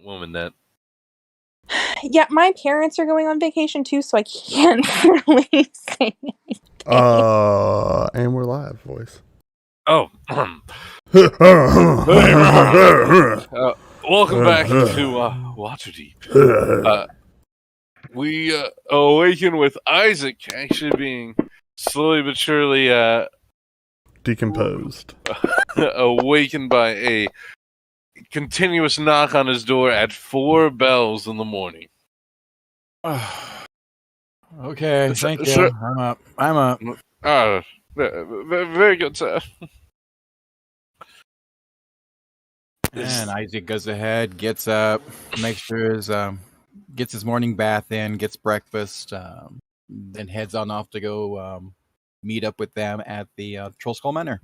woman that. Yeah, my parents are going on vacation too, so I can't really say anything. And we're live, voice. Oh. Welcome back to Waterdeep. We awaken with Isaac actually being slowly but surely decomposed. Awakened by a continuous knock on his door at 4 bells in the morning. Okay, thank you. Sir, I'm up. Very good, sir. And Isaac goes ahead, gets up, makes sure gets his morning bath in, gets breakfast, then heads on off to go meet up with them at the Troll Skull Manor.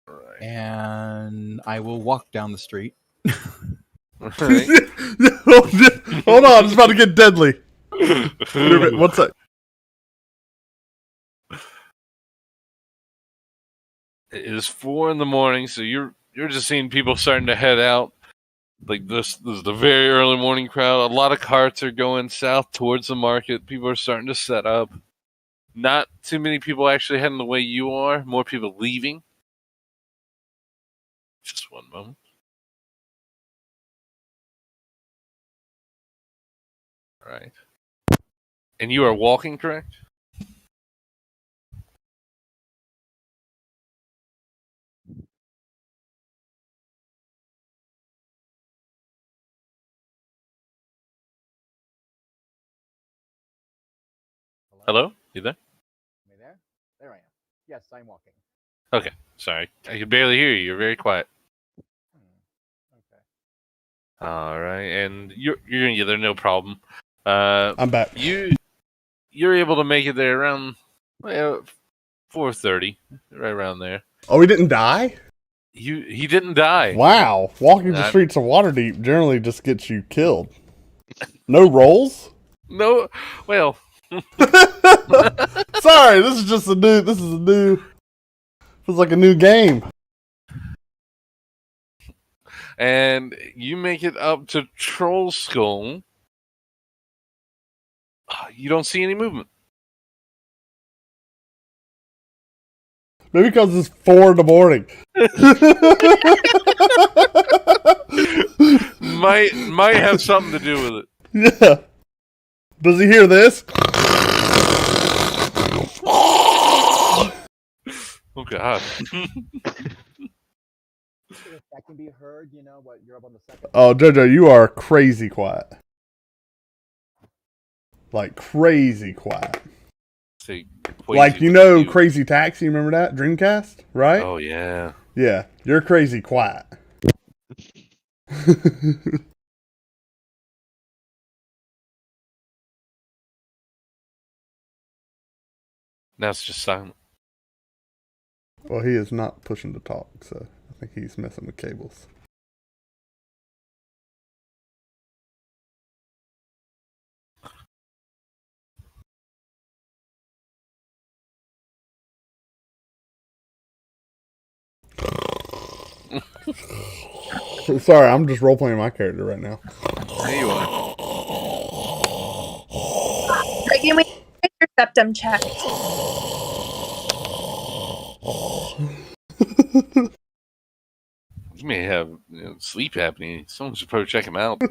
Right. And I will walk down the street. Right. Hold on, it's about to get deadly. One sec. It is 4 in the morning, so you're just seeing people starting to head out. Like this is the very early morning crowd. A lot of carts are going south towards the market. People are starting to set up. Not too many people actually heading the way you are. More people leaving. Just one moment. All right. And you are walking, correct? Hello? You there? Am I there? There I am. Yes, I'm walking. Okay. Sorry. I can barely hear you. You're very quiet. Okay. All right. And you're going to get there, no problem. I'm back. You're able to make it there around 4:30, right around there. Oh, he didn't die? He didn't die. Wow. Walking the streets of Waterdeep generally just gets you killed. No rolls? No. Well. Sorry, this is a new. It's like a new game. And you make it up to Troll Skull. You don't see any movement. Maybe because it's 4 in the morning. might have something to do with it. Yeah. Does he hear this? Oh God. That can be heard, what you're up on the second. Oh, Jojo, you are crazy quiet. Like crazy quiet. Like Crazy Taxi, remember that? Dreamcast, right? Oh yeah. Yeah, you're crazy quiet. Now it's just silent. Well, he is not pushing to talk, so I think he's messing with cables. Sorry, I'm just role-playing my character right now. There you are. Can we get your septum checked? You may have sleep apnea. Someone should probably check him out.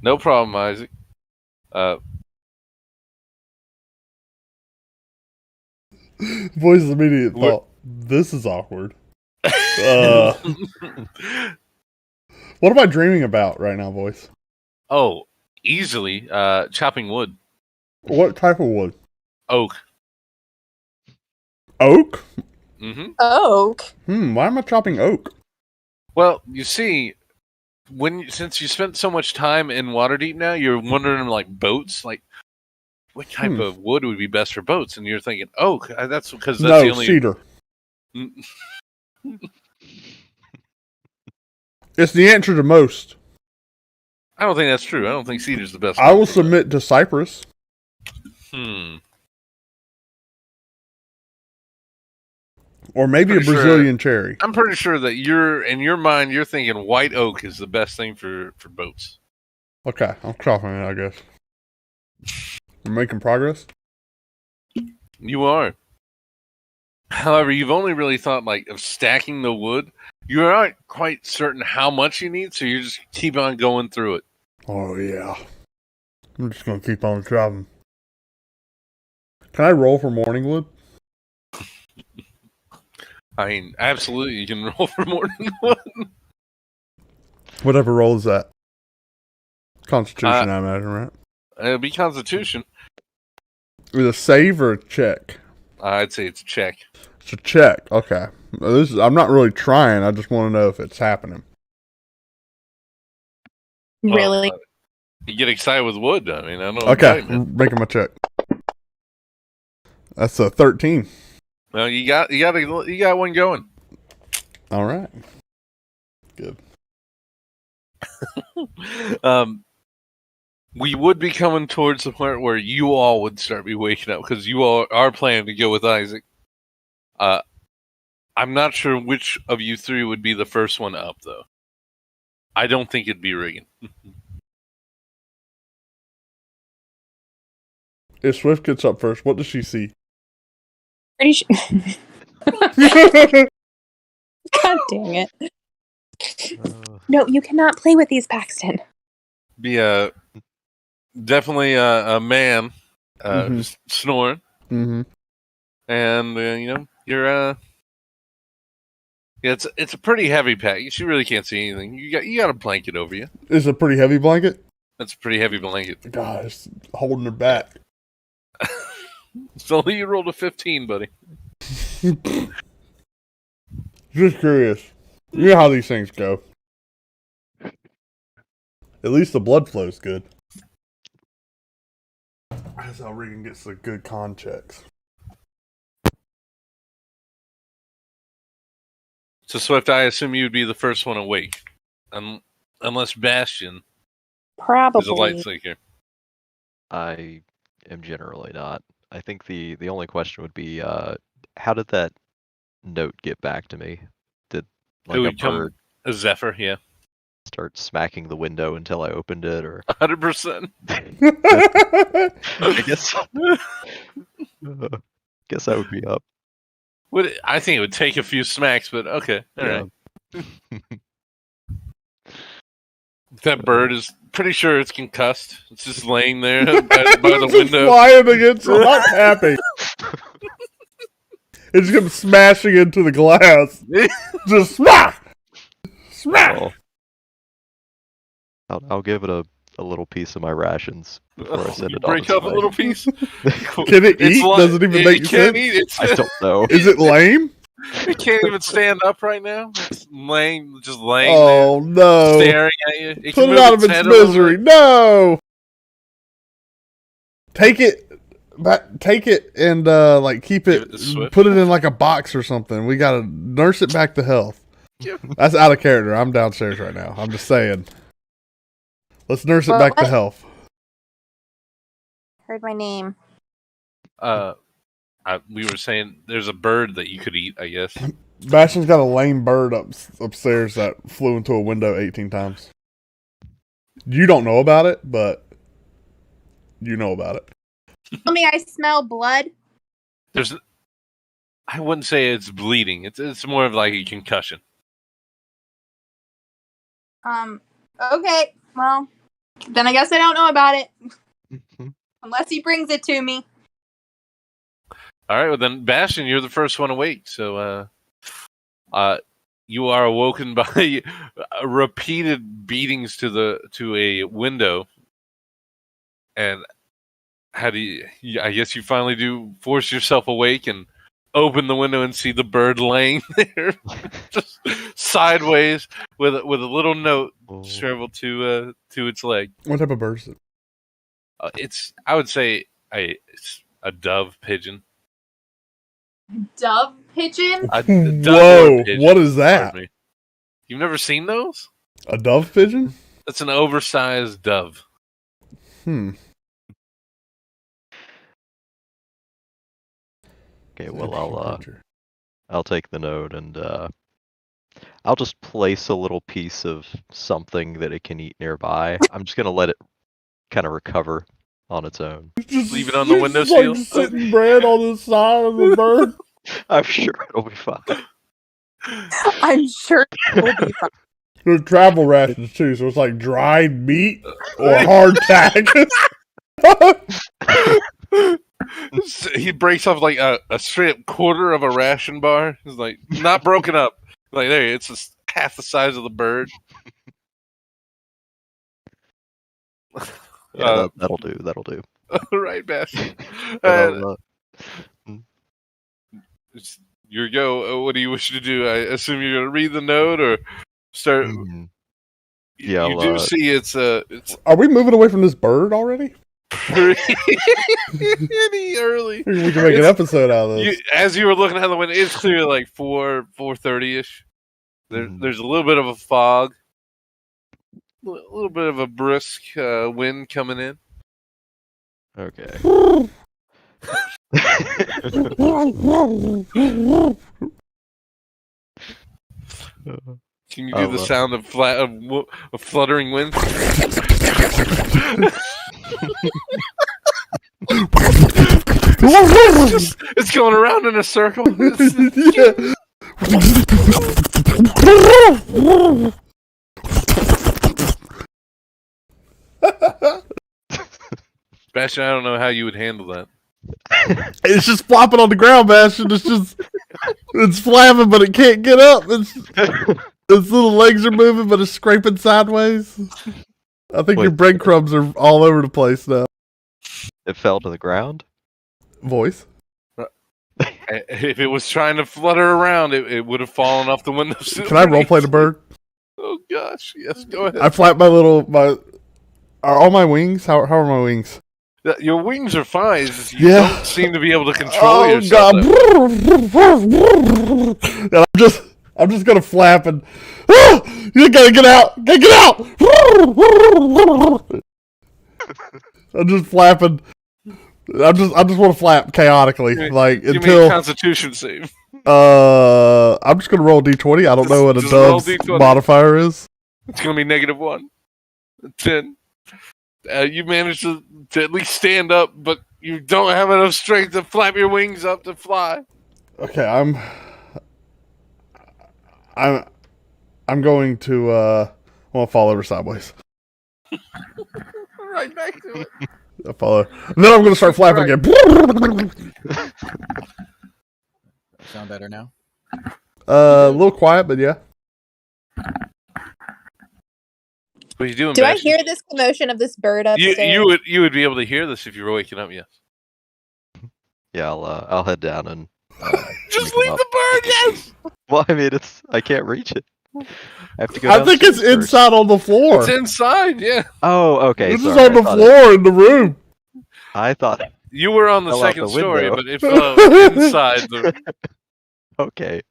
No problem, Isaac. Voice's immediate thought, this is awkward. What am I dreaming about right now, voice? Oh, easily chopping wood. What type of wood? Oak. Oak? Mm-hmm. Oak? Why am I chopping oak? Well, you see, since you spent so much time in Waterdeep now, you're wondering like boats, like what type of wood would be best for boats, and you're thinking oak. That's because that's the only cedar. It's the answer to most. I don't think that's true. I don't think cedar's the best. I will submit to cypress. Or maybe a Brazilian cherry. I'm pretty sure that in your mind, you're thinking white oak is the best thing for boats. Okay, I'm chopping it, I guess. We're making progress? You are. However, you've only really thought of stacking the wood. You aren't quite certain how much you need, so you just keep on going through it. Oh, yeah. I'm just going to keep on chopping. Can I roll for morning wood? I mean, absolutely, you can roll for morning wood. Whatever roll is that? Constitution, I imagine, right? It'll be Constitution. Is it a save or a check? I'd say it's a check. It's a check. Okay. I'm not really trying. I just want to know if it's happening. Really? You get excited with wood. I mean, I don't know. Okay, I'm making my check. That's a 13. Well, you got one going. All right. Good. We would be coming towards the point where you all would start be waking up because you all are planning to go with Isaac. I'm not sure which of you three would be the first one up, though. I don't think it'd be Regan. If Swift gets up first, what does she see? Pretty sure. God dang it. No, you cannot play with these, Paxton. Be definitely a man just snoring. Mm-hmm. And you're yeah, it's a pretty heavy pack. You really can't see anything. You got a blanket over you. It's a pretty heavy blanket? That's a pretty heavy blanket. God, it's holding her back. So you rolled a 15, buddy. Just curious. You know how these things go. At least the blood flow's good. That's how Regan gets the good con checks. So Swift, I assume you'd be the first one awake, unless Bastion Probably is a light seeker. I am generally not. I think the only question would be, how did that note get back to me? Did a bird a zephyr? Yeah. Start smacking the window until I opened it, or 100%. I guess I would be up. I think it would take a few smacks, but okay, all right. That bird is pretty sure it's concussed. It's just laying there by the window, flying against the not happy. It just comes smashing into the glass. Just smack, smack. Well, I'll give it a little piece of my rations before I send it off. Break up a little piece. Can it eat? Does it even make sense? I don't know. Is it lame? It can't even stand up right now. It's just laying oh, there, no. staring at you. Put it out of its misery. No. Take it and keep it. Put it in like a box or something. We gotta nurse it back to health. That's out of character. I'm downstairs right now. I'm just saying. Let's nurse it back to health. Heard my name. We were saying there's a bird that you could eat, I guess. Bastion's got a lame bird upstairs that flew into a window 18 times. You don't know about it, but you know about it. Tell me I smell blood. I wouldn't say it's bleeding. It's more of like a concussion. Okay. Well, then I guess I don't know about it. Unless he brings it to me. All right, well then, Bastion, you're the first one awake. So, you are awoken by repeated beatings to a window, and I guess you finally do force yourself awake and open the window and see the bird laying there, just sideways with a little note shriveled to its leg. What type of bird is it? I would say it's a dove pigeon. Dove pigeon? Whoa! Pigeon. What is that? You've never seen those? A dove pigeon? It's an oversized dove. Okay, well, I'll take the note and I'll just place a little piece of something that it can eat nearby. I'm just gonna let it kind of recover on its own. Just leave it on the windowsill. Like sitting bread on the side of the bird. I'm sure it'll be fine. I'm sure it will be fine. There's travel rations too, so it's like dried meat or hardtack. He breaks off like a straight up quarter of a ration bar. It's like not broken up. Like there, it's just half the size of the bird. Yeah, that'll do. That'll do. Right, Bastion. It's your go. What do you wish to do? I assume you're gonna read the note or start. Yeah, you do see it's. Are we moving away from this bird already? Pretty early. We can make an episode out of this. As you were looking out the window, it's clearly like 4:30ish. There's a little bit of a fog, a little bit of a brisk wind coming in. Okay. Can you do the sound of fluttering wind? It's going around in a circle. Bastion, I don't know how you would handle that. It's just flopping on the ground, Bastion. It's flapping, but it can't get up. Its little legs are moving, but it's scraping sideways. I think your breadcrumbs are all over the place now. It fell to the ground? Voice. If it was trying to flutter around, it would have fallen off the windowsill. Can I roleplay the bird? Oh gosh, yes, go ahead. I flap my. Are all my wings? How are my wings? Your wings are fine. You don't seem to be able to control yourself. God. I'm just gonna flap and you gotta get out! Get out! I'm just flapping. I just want to flap chaotically, Give me a Constitution save. I'm just gonna roll D20. I don't know what a dove's modifier is. It's gonna be -1. 10. You managed to at least stand up, but you don't have enough strength to flap your wings up to fly. Okay, I'm going to I want to fall over sideways. Right back to it. I follow. And then I'm going to start flapping again. Sound better now? A little quiet, but yeah. What are you doing? Do I hear this commotion of this bird upstairs? You would be able to hear this if you were waking up. Yes. Yeah, I'll head down and just leave the bird. Yes. Well, I mean, I can't reach it. I have to go. I think it's inside on the floor. It's inside. Yeah. Oh, okay. This is on the floor in the room. I thought you were on the second story, but it fell inside the. Okay,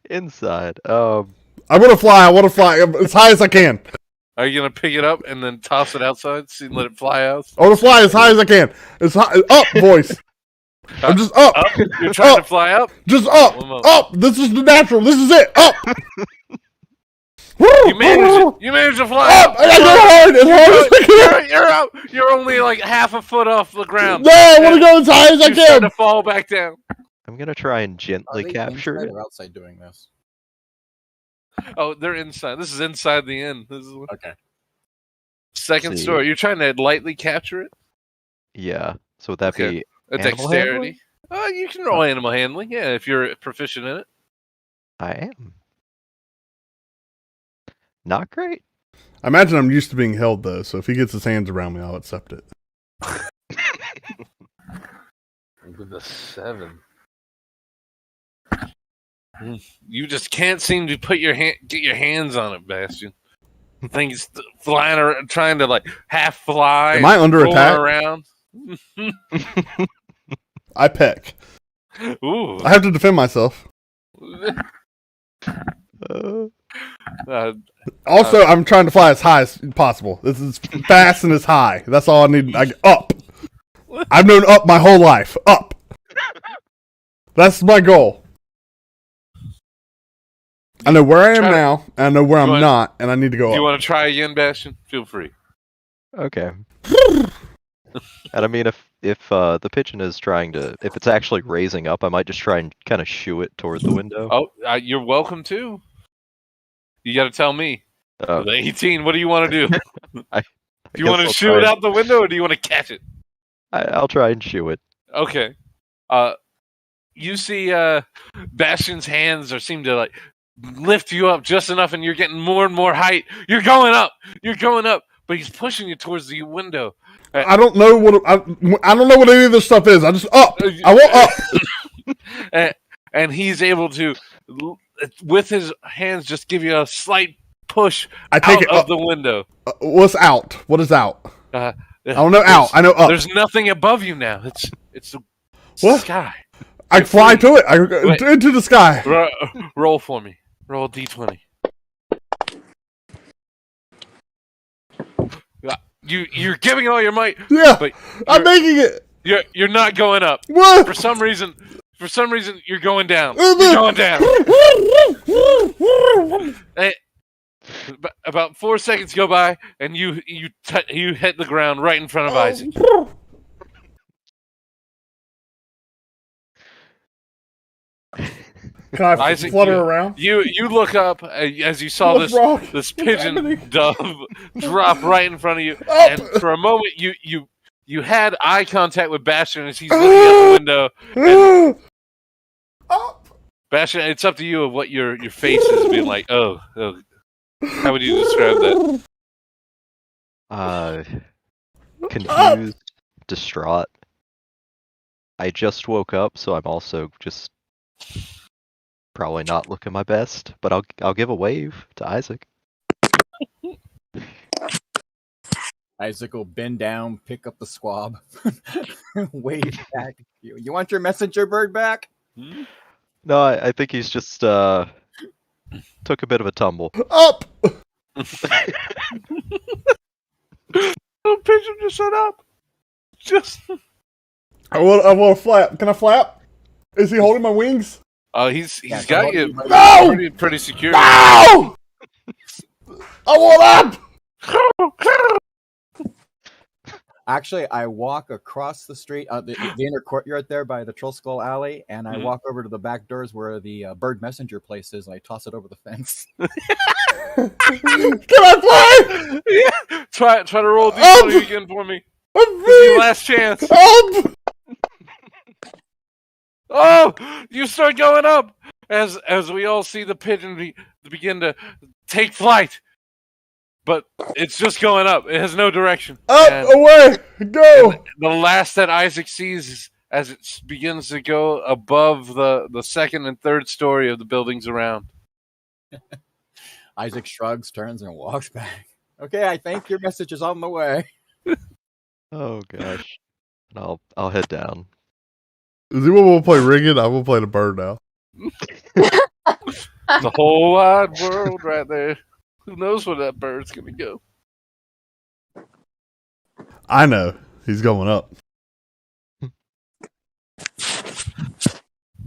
inside. I'm gonna fly. I want to fly as high as I can. Are you gonna pick it up and then toss it outside? See, let it fly out. I want to fly as high as I can. As high, up, voice. I'm just up. You're trying to fly up. Just up. Up. This is the natural. This is it. Up. You managed to fly up. I got hard. As hard as I can. You're up. You're only like half a foot off the ground. No, I want to go as high as I can. Start to fall back down. I'm gonna try and gently capture it. Or outside doing this? Oh, they're inside. This is inside the inn. This is okay. Second story. You're trying to lightly capture it? Yeah. So would that be a dexterity? Oh, you can roll animal handling. Yeah, if you're proficient in it. I am. Not great. I imagine I'm used to being held though, so if he gets his hands around me, I'll accept it. With a 7. You just can't seem to get your hands on it, Bastion. The thing's flying around, trying to like half fly. Am I under attack? Around. I peck. Ooh. I have to defend myself. Also, I'm trying to fly as high as possible. This is fast and as high. That's all I need. Up. I've known up my whole life. Up. That's my goal. I know where I am now, and I know where I'm not, and I need to go up. Do you want to try again, Bastion? Feel free. Okay. And I mean, if the pigeon is trying to, if it's actually raising up, I might just try and kind of shoo it toward the window. Oh, you're welcome to. You got to tell me. The 18. What do you want to do? Do you want to I'll shoot it out the window, or do you want to catch it? I'll try and shoo it. Okay. You see, Bastion's hands seem to like lift you up just enough, and you're getting more and more height. You're going up. You're going up, but he's pushing you towards the window. I don't know what I don't know what any of this stuff is. I just up. I want up. and he's able to, with his hands, just give you a slight push out of the window. What's out? What is out? I don't know out. I know up. There's nothing above you now. It's the sky. I fly to it. I go into the sky. Roll for me. Roll a d20. You're giving all your might. Yeah, but I'm making it. You're not going up. What? For some reason, you're going down. You're going down. About 4 seconds go by, and you hit the ground right in front of Isaac. Can I Isaac, flutter around? You look up as you saw this pigeon dove drop right in front of you, and for a moment you had eye contact with Bastion as he's looking out the window. And Bastion, it's up to you of what your face is being like. Oh, how would you describe that? Confused, distraught. I just woke up, so I'm also just probably not looking my best, but I'll give a wave to Isaac. Isaac will bend down, pick up the squab, wave back. You want your messenger bird back? No, I think he's just took a bit of a tumble. Up. Oh, pigeon just set up. Just. I want to flap. Can I flap? Is he holding my wings? He's got you. No! Pretty secure. No! I want up. Actually, I walk across the street, the inner courtyard there by the Troll Skull Alley, and I walk over to the back doors where the bird messenger place is, and I toss it over the fence. Can I fly? Yeah. Try to roll D20 again for me. Last chance. Oh, you start going up as we all see the pigeon begin to take flight. But it's just going up. It has no direction. Up, away, go. The last that Isaac sees is as it begins to go above the second and third story of the buildings around. Isaac shrugs, turns, and walks back. Okay, I think your message is on the way. Oh gosh, and I'll head down. Is he will play rigged? I will play the bird now. The whole wide world right there. Who knows where that bird's gonna go? I know. He's going up.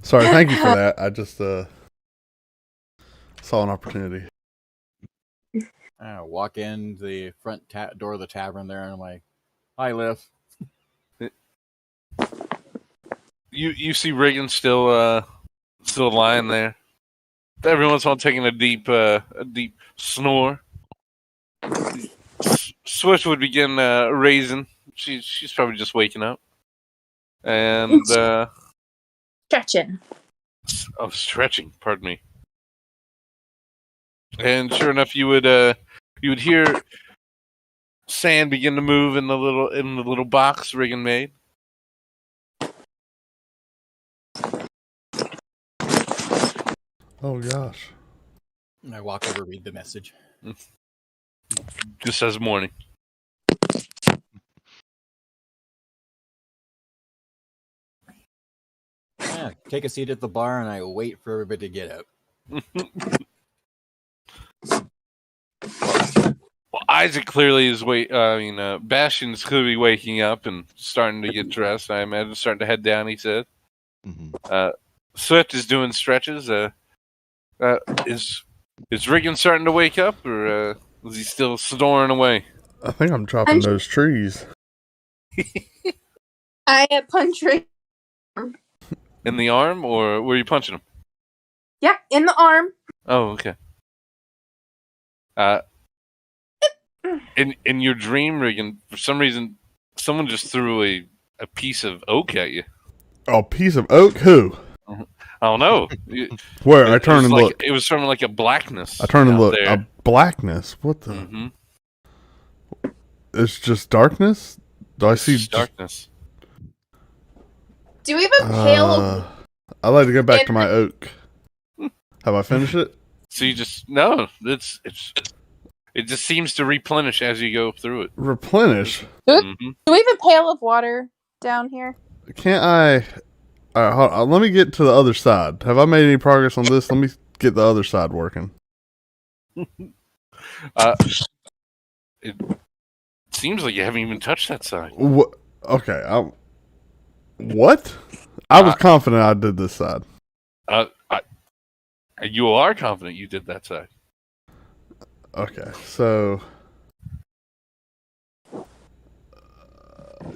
Sorry, thank you for that. I just saw an opportunity. I walk in the front door of the tavern there, and I'm like, "Hi, Liv." You see Reagan still lying there. Every once in a while taking a deep snore. Swift would begin raising. She's probably just waking up. And stretching. Oh, stretching. Pardon me. And sure enough, you would hear sand begin to move in the little box Reagan made. Oh gosh. And I walk over, read the message. Just says morning. Yeah, take a seat at the bar, and I wait for everybody to get up. Well, Isaac clearly is Bastion's clearly waking up and starting to get dressed. I imagine starting to head down. He said. Mm-hmm. Swift is doing stretches. Is Riggin starting to wake up, or is he still snoring away? I think I'm chopping those trees. I punch Riggin. In the arm, or were you punching him? Yeah, in the arm. Oh, okay. In your dream, Riggin, for some reason, someone just threw a piece of oak at you. A piece of oak? Who? I don't know. Where? I turn and look. It was from like a blackness. I turn and look. There. A blackness? What the? Mm-hmm. It's just darkness? Do I see darkness? Do we have a pail of... I'd like to go back to my oak. Have I finished it? So you just... No, it just seems to replenish as you go through it. Replenish? Do we have a pail of water down here? Can't I... Alright, hold on. Let me get to the other side. Have I made any progress on this? Let me get the other side working. It seems like you haven't even touched that side. What? Okay. What? I was confident I did this side. You are confident you did that side. Okay, so...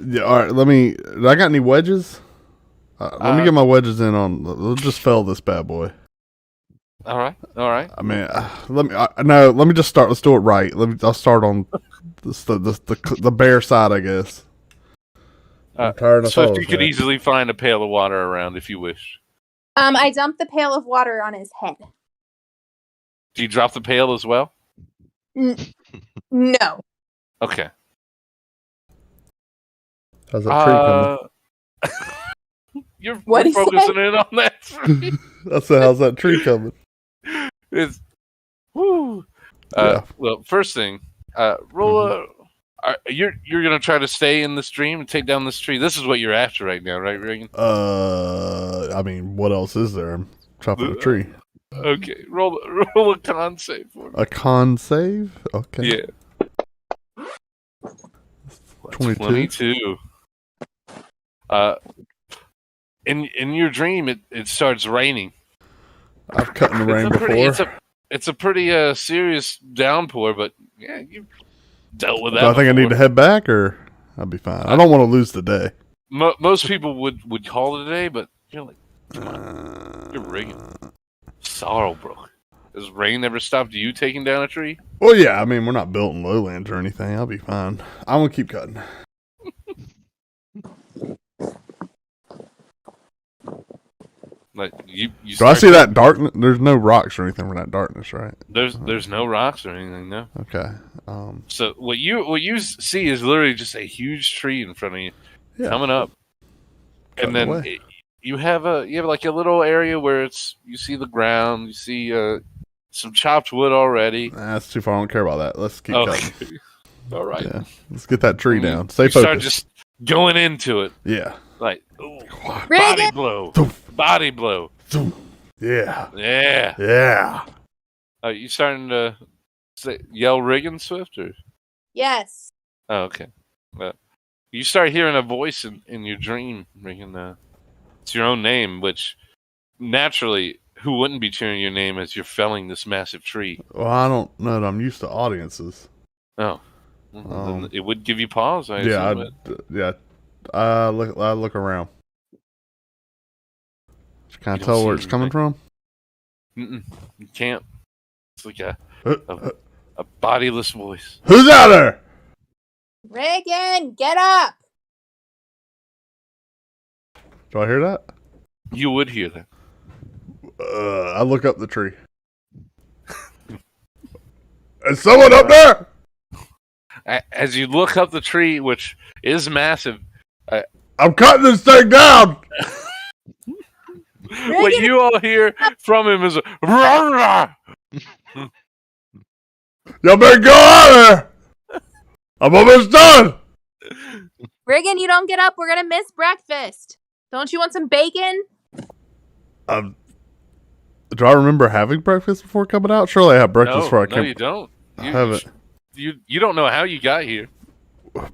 yeah, alright, I got any wedges? Let me get my wedges in on... Let's just fell this bad boy. Alright. I mean, let me just start. Let's do it right. I'll start on the bare side, I guess. I'm tired of so if you could easily find a pail of water around if you wish. I dumped the pail of water on his head. Do you drop the pail as well? No. Okay. How's that tree coming? You're focusing in on that tree. I said, how's that tree coming? It's woo. Well, first thing, roll you're gonna try to stay in the stream and take down this tree. This is what you're after right now, right, Reagan? I mean, what else is there? I'm chopping a tree. Okay, roll a con save for me. A con save? Okay. Yeah. 22. In your dream, it starts raining. I've cut in the rain before. It's a pretty serious downpour, but yeah, you dealt with that. Do I think I need to head back, or I'll be fine? I don't want to lose the day. Most people would call it a day, but you're like, come on, you're rigging. Sorrowbrook. Has rain ever stopped you taking down a tree? Well, yeah. I mean, we're not built in lowlands or anything. I'll be fine. I'm gonna keep cutting. Like you do I see that darkness? There's no rocks or anything for that darkness, right? There's no rocks or anything, no. Okay. So what you see is literally just a huge tree in front of you, coming up, and then you have like a little area where you see the ground, you see some chopped wood already. That's too far. I don't care about that. Let's keep cutting. All right. Yeah. Let's get that tree down. Stay focused. Start just going into it. Yeah. Like body blow. Body blow. Yeah. Yeah. Yeah. Are you starting to yell Riggin, Swift? Or? Yes. Oh, okay. You start hearing a voice in your dream, Riggin. It's your own name, which naturally, who wouldn't be cheering your name as you're felling this massive tree? Well, I don't know that I'm used to audiences. Oh. Then it would give you pause, I assume. I look around. Can I tell where it's coming from? You can't. It's like a bodiless voice. Who's out there? Reagan, get up! Do I hear that? You would hear that. I look up the tree. Is someone up there? As you look up the tree, which is massive, I'm cutting this thing down. What you all hear from him is a rah! Y'all better go out there. I'm almost done. Reagan, you don't get up, we're gonna miss breakfast. Don't you want some bacon? Do I remember having breakfast before coming out? Surely I had breakfast before I came. No, you don't. I haven't. You don't know how you got here.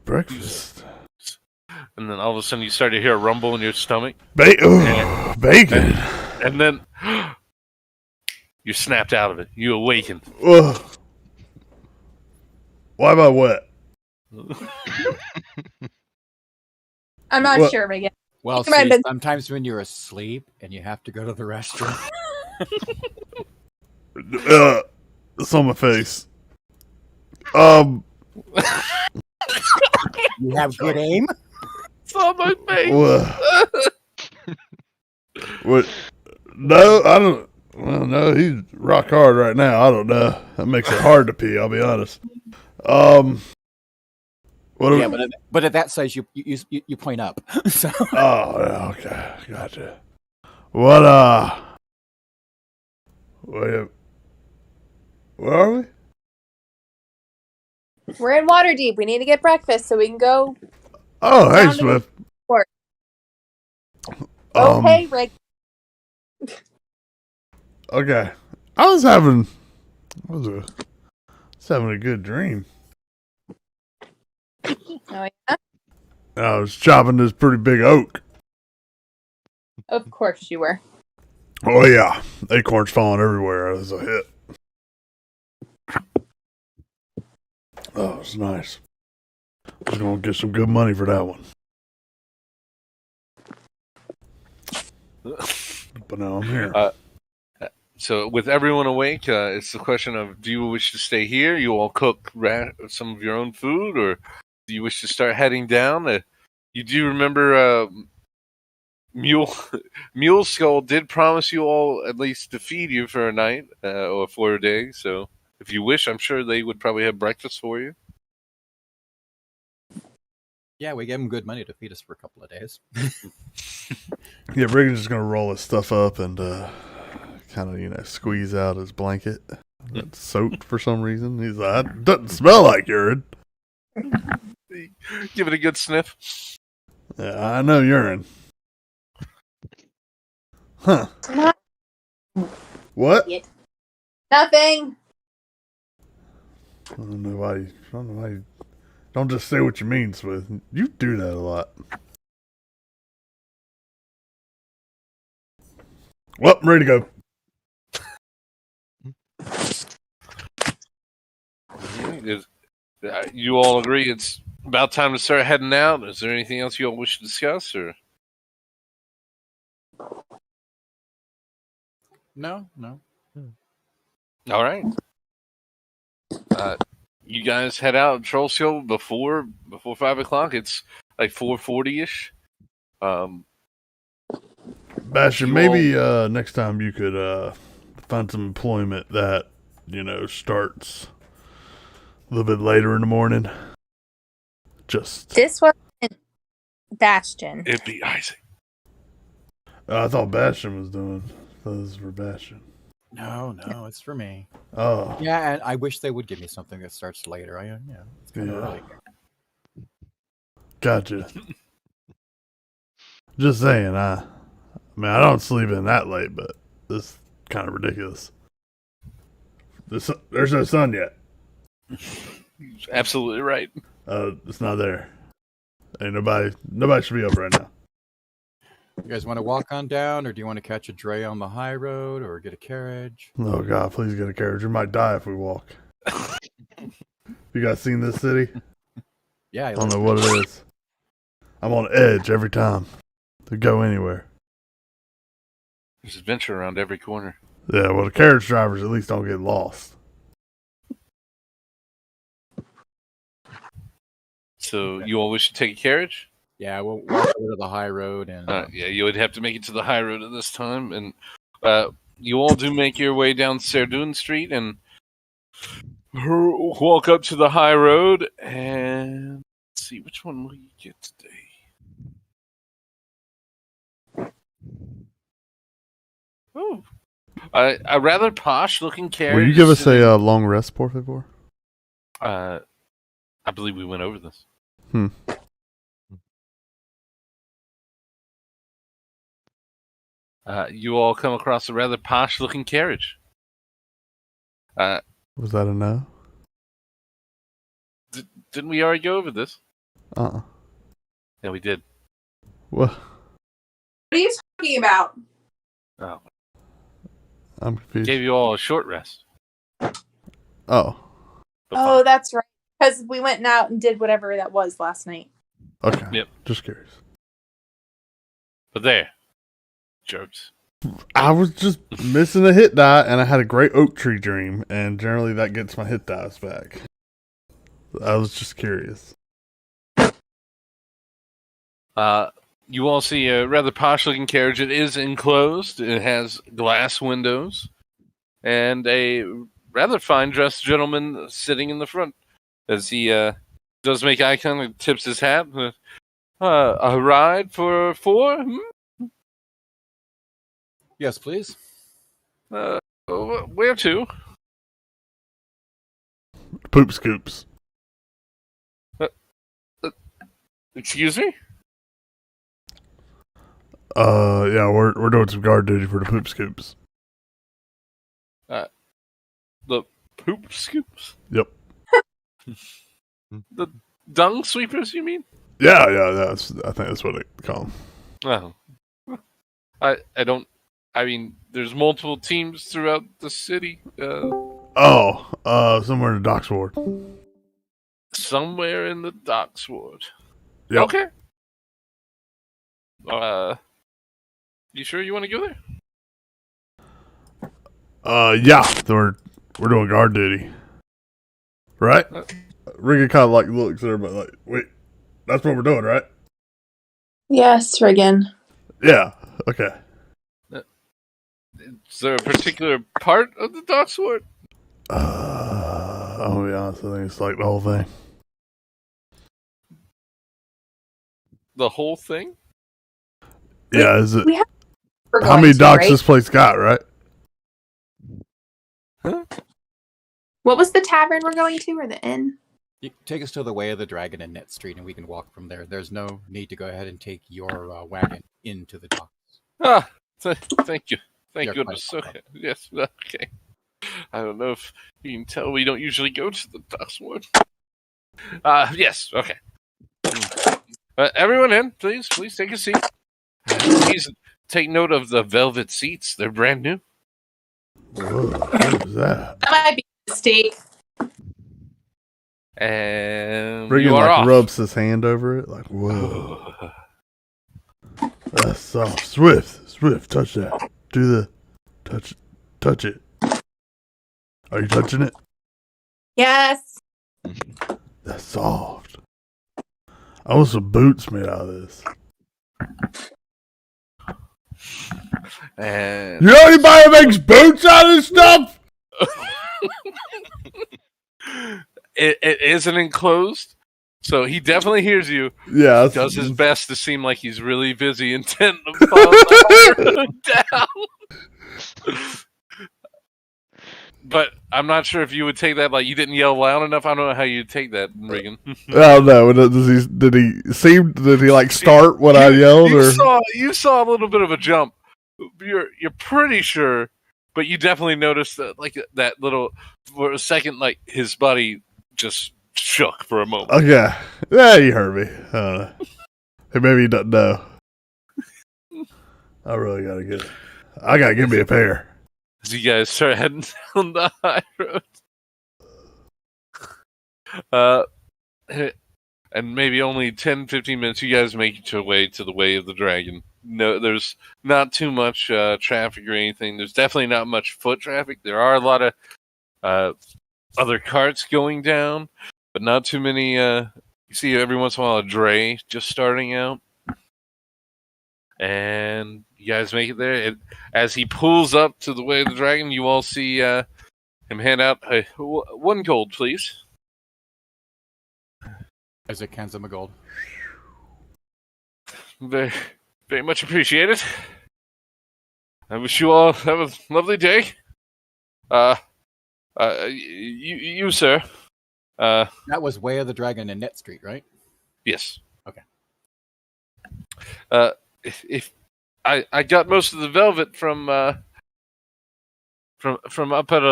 Breakfast. And then all of a sudden you start to hear a rumble in your stomach. Bacon. And then you snapped out of it. You awakened. Why am I wet? I'm not sure, but again. Well, see, sometimes when you're asleep and you have to go to the restroom. It's on my face. You have good aim? It's on my face. What? No, I don't. Well, no, he's rock hard right now. I don't know. That makes it hard to pee. I'll be honest. But at that size, you point up. So. Oh, okay, gotcha. What? Where are we? We're in Waterdeep. We need to get breakfast so we can go. Oh, hey, Smith. Okay, Rick. Okay. I was having a good dream. Oh, yeah? I was chopping this pretty big oak. Of course you were. Oh, yeah. Acorns falling everywhere as I hit. Oh, it's nice. I was going to get some good money for that one. But now I'm here. So with everyone awake, it's the question of, do you wish to stay here? You all cook some of your own food, or do you wish to start heading down? You do remember Mule Skull did promise you all at least to feed you for a night or for a day. So if you wish, I'm sure they would probably have breakfast for you. Yeah, we gave him good money to feed us for a couple of days. Yeah, Regan's just going to roll his stuff up and kind of, squeeze out his blanket that's soaked for some reason. He's like, it doesn't smell like urine. Give it a good sniff. Yeah, I know urine. Huh. What? Nothing. I don't know why you don't just say what you mean, Smith. You do that a lot. Well, I'm ready to go. You all agree it's about time to start heading out? Is there anything else you all wish to discuss, or? No. All right. You guys head out Troll Hill before 5 o'clock. It's like 4:40ish. Bastion, maybe next time you could find some employment that starts a little bit later in the morning. This wasn't Bastion. It'd be Isaac. I thought Bastion was doing those for Bastion. No, it's for me. Oh. Yeah, and I wish they would give me something that starts later. It's kind of early. Gotcha. Just saying, I don't sleep in that late, but this is kind of ridiculous. There's no sun yet. Absolutely right. It's not there. Ain't nobody should be up right now. You guys want to walk on down, or do you want to catch a dray on the high road, or get a carriage? Oh, God, please get a carriage. We might die if we walk. You guys seen this city? Yeah. I don't know what it is. I'm on edge every time to go anywhere. There's adventure around every corner. Yeah, well, the carriage drivers at least don't get lost. So you all wish to take a carriage? Yeah, we'll walk over to the high road. And yeah, you would have to make it to the high road at this time. And you all do make your way down Serdun Street and walk up to the high road. And let's see, which one will you get today? Oh, a rather posh-looking carriage. Will you give us a long rest, por favor? I believe we went over this. You all come across a rather posh-looking carriage. Was that a no? Didn't we already go over this? Yeah, we did. What? What are you talking about? Oh, I'm confused. gave you all a short rest. Oh. Oh, that's right. Because we went out and did whatever that was last night. Okay. Yep. Just curious. But there, jerks. I was just missing a hit die, and I had a great oak tree dream, and generally that gets my hit dice back. I was just curious. You all see a rather posh-looking carriage. It is enclosed. It has glass windows, and a rather fine-dressed gentleman sitting in the front. As he does make eye contact, tips his hat. A ride for 4? Yes, please. Where to? Poop scoops. Excuse me? Yeah, we're doing some guard duty for the poop scoops. The poop scoops? Yep. The dung sweepers, you mean? Yeah, I think that's what they call them. Oh. I mean, there's multiple teams throughout the city. Somewhere in the docks ward. Somewhere in the docks ward. Yep. Okay. You sure you want to go there? Yeah, we're doing guard duty. Right? Riga kind of like looks at her, but like, wait, that's what we're doing, right? Yes, Regan. Yeah, okay. Is there a particular part of the docks ward? I'll be honest, I think it's like the whole thing. The whole thing? Yeah, is it? How many docks this place got, right? Huh? What was the tavern we're going to, or the inn? You take us to the Way of the Dragon and Net Street, and we can walk from there. There's no need to go ahead and take your wagon into the docks. Thank you. Thank goodness. Okay. Yes, okay. I don't know if you can tell we don't usually go to the docks ward. Yes, okay. Everyone in, please take a seat. Please take note of the velvet seats. They're brand new. Whoa, what was that? That might be a mistake. And Regan you are off. rubs his hand over it, like, whoa. That's soft. Swift, touch that. Do the touch it. Are you touching it? Yes. That's soft. I want some boots made out of this. And you know anybody that makes boots out of this stuff? it isn't enclosed, so he definitely hears you. Yeah, he does his best to seem like he's really busy, intent to follow down. But I'm not sure if you would take that like you didn't yell loud enough. I don't know how you'd take that, Regan. I don't know. Did he like start when I yelled? You saw a little bit of a jump. You're pretty sure, but you definitely noticed that like that little for a second, like his body just shook for a moment. Okay, yeah, you heard me. Hey, maybe he doesn't know. I really gotta get it. I gotta give me a pair. As you guys start heading down the high road. And maybe only 10, 15 minutes, you guys make your way to the Way of the Dragon. No, there's not too much traffic or anything. There's definitely not much foot traffic. There are a lot of other carts going down, but not too many. You see every once in a while a dray just starting out. And you guys make it there. As he pulls up to the Way of the Dragon, you all see him hand out 1 gold, please. As it cans him a gold. Very, very much appreciated. I wish you all have a lovely day. You sir. That was Way of the Dragon and Net Street, right? Yes. Okay. If I got most of the velvet from up at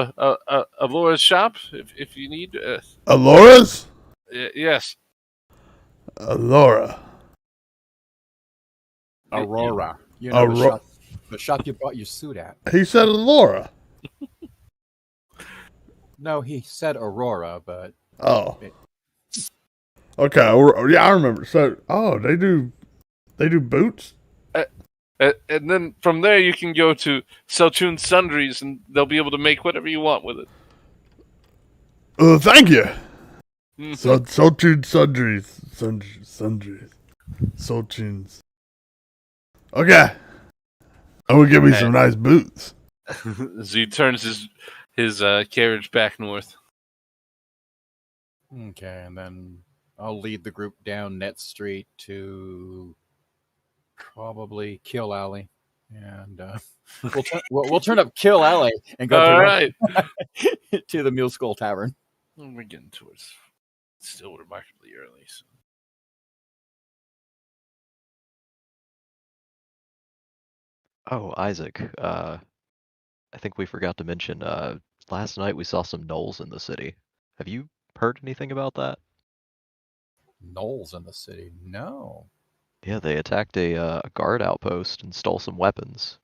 Alora's shop. If you need. Alora's? Yes. Alora. Aurora. You know, the shop you bought your suit at. He said Alora. No, he said Aurora, but... Oh. Okay, yeah, I remember. So, they do boots? And then from there you can go to Selchun Sundries, and they'll be able to make whatever you want with it. Thank you. Mm-hmm. Selchun Sundries. Selchuns. Okay. I'm going to give me some nice boots. As he turns his carriage back north. Okay, and then I'll lead the group down Net Street to probably Kill Alley, and we'll turn up Kill Alley and go to the Mule Skull Tavern. We're getting towards still remarkably early. So. Oh, Isaac. I think we forgot to mention. Last night we saw some gnolls in the city. Have you heard anything about that? Gnolls in the city? No. Yeah, they attacked a guard outpost and stole some weapons.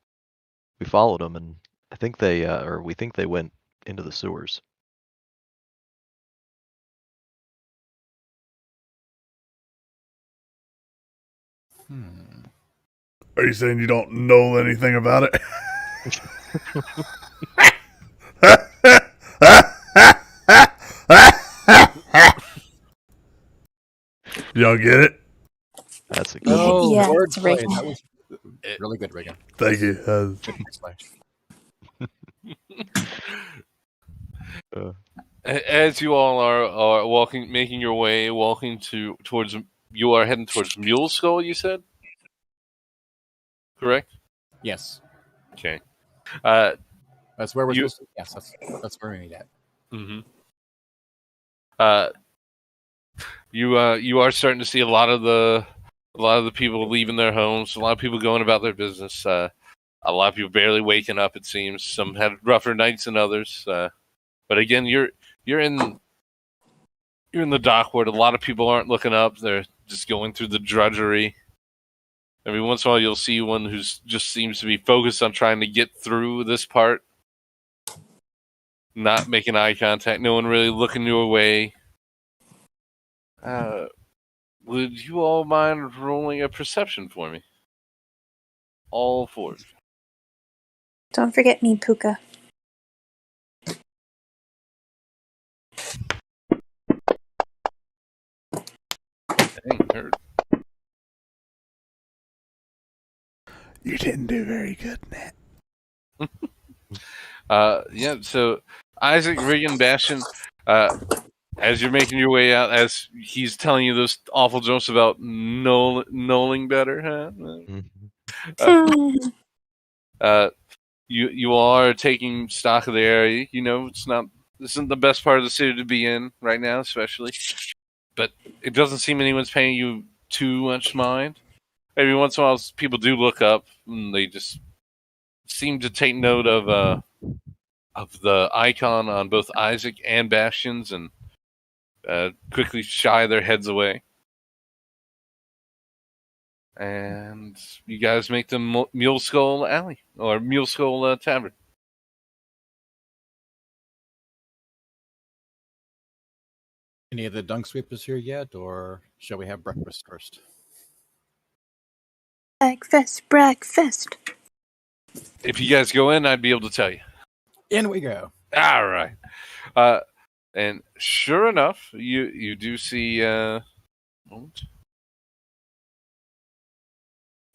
We followed them, and I think we think they went into the sewers. Are you saying you don't know anything about it? Y'all get it? That's a good Yeah, it's Reagan. That was really good, Reagan. Thank you. As you all are making your way, towards, you are heading towards Mule Skull. You said, correct? Yes. Okay. That's where we're supposed to. Yes, that's where we meet at. Mm-hmm. You are starting to see a lot of the people leaving their homes. A lot of people going about their business. A lot of people barely waking up. It seems some had rougher nights than others. But again, you're in the dock ward. A lot of people aren't looking up. They're just going through the drudgery. Every once in a while, you'll see one who just seems to be focused on trying to get through this part, not making eye contact. No one really looking your way. Would you all mind rolling a perception for me? All four. Don't forget me, Pookha. Dang, hurt. You didn't do very good, Nat. Yeah, so Isaac, Regan, Bastion, as you're making your way out, as he's telling you those awful jokes about knowing better, huh? You all are taking stock of the area. You know, this isn't the best part of the city to be in right now, especially. But it doesn't seem anyone's paying you too much mind. Every once in a while, people do look up, and they just seem to take note of the icon on both Isaac and Bastion's, and quickly shy their heads away. And you guys make the Mule Skull Alley, or Mule Skull Tavern. Any of the dung sweepers here yet, or shall we have breakfast first? Breakfast. If you guys go in, I'd be able to tell you. In we go. All right. And sure enough, you do see. But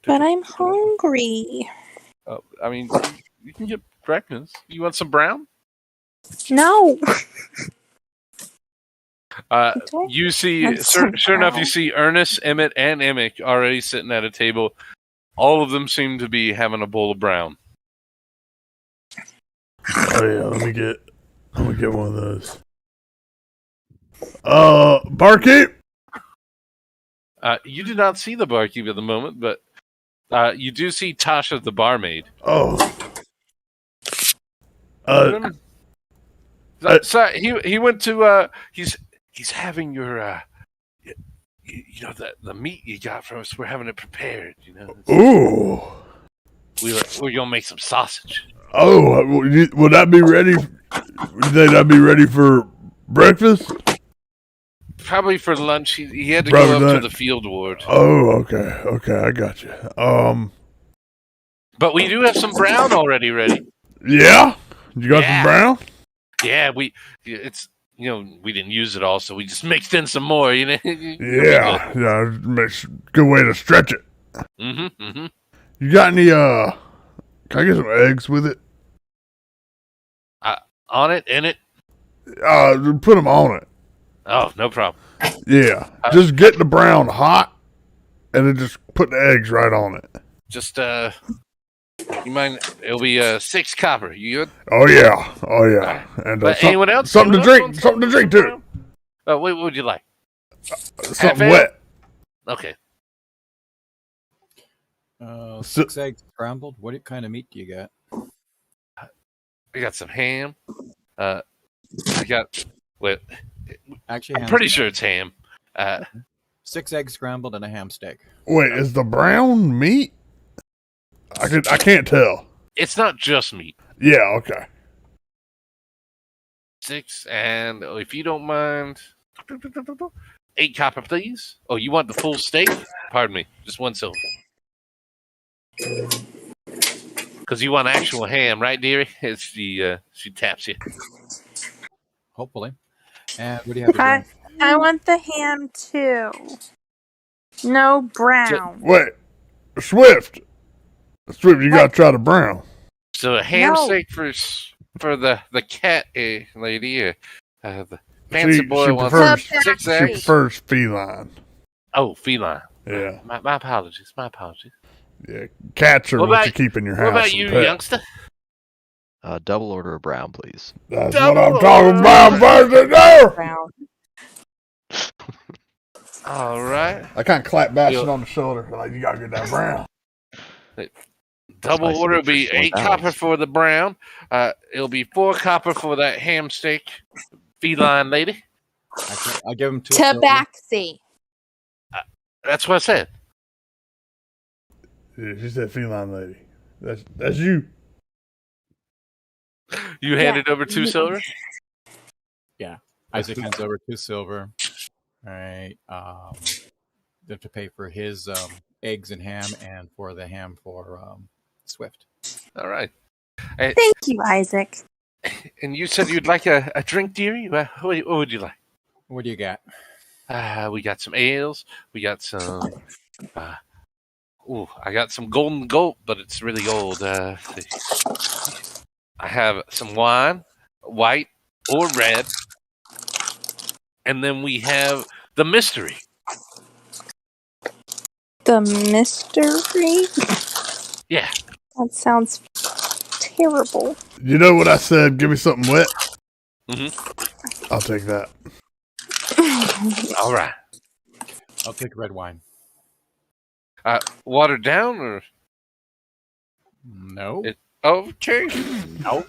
I'm hungry. I mean, you can get breakfast. You want some brown? No. You see, sure enough, you see Ernest, Emmett, and Emick already sitting at a table. All of them seem to be having a bowl of brown. Oh yeah, I'm gonna get one of those. Barkeep. You do not see the barkeep at the moment, but You do see Tasha, the barmaid. Oh. So he went to he's having your you know the meat you got from us. We're having it prepared. You know. Ooh. We're gonna make some sausage. Oh, would that be ready? You think that'd be ready for breakfast? Probably for lunch. He had to go up to the field ward. Oh, okay, I got you. But we do have some brown already ready. Yeah, you got some brown? Yeah, we didn't use it all, so we just mixed in some more. You know. Yeah, makes good way to stretch it. Mm-hmm. You got any? Can I get some eggs with it? On it, in it. Put them on it. Oh, no problem. Yeah, just get the brown hot, and then just put the eggs right on it. Just you mind? It'll be 6 copper. You good? Oh yeah. Right. And anyone else? Something to drink too. What would you like? Something wet. Okay. 6 eggs scrambled. What kind of meat do you got? I got some ham. I got. Wait. Actually, I'm pretty sure it's ham. 6 eggs scrambled and a ham steak. Wait, is the brown meat? I can't tell. It's not just meat. Yeah, okay. 6, and if you don't mind, 8 copper, please. Oh, you want the full steak? Pardon me, just 1 silver. Because you want actual ham, right, dearie? She taps you. Hopefully. And what do you have to drink? I want the ham too. No brown. Wait, Swift, you gotta try the brown. So a ham steak for the cat lady. The fancy boy wants 6 eggs. She prefers feline. Oh, feline. Yeah. My apologies. Yeah, cats are what you keep in your house. What about you, youngster? Double order of brown, please. That's what I'm talking about, Brown. All right. I kind of clap Bastion on the shoulder, like, you gotta get that brown. Double order will be 8 copper for the brown. It'll be 4 copper for that ham steak, feline lady. I'll give him 2. Tabaxi. That's what I said. Yeah, she said feline lady. That's you. You handed over 2 silver? Yeah. Isaac hands over 2 silver. All right. They have to pay for his eggs and ham, and for the ham for Swift. All right. Thank you, Isaac. And you said you'd like a drink, dearie? What would you like? What do you got? We got some ales. We got some. I got some golden goat, but it's really old. I have some wine, white or red, and then we have the mystery. The mystery? Yeah. That sounds terrible. You know what I said? Give me something wet. Mm-hmm. I'll take that. All right. I'll take red wine. Watered down or no? Okay. Nope.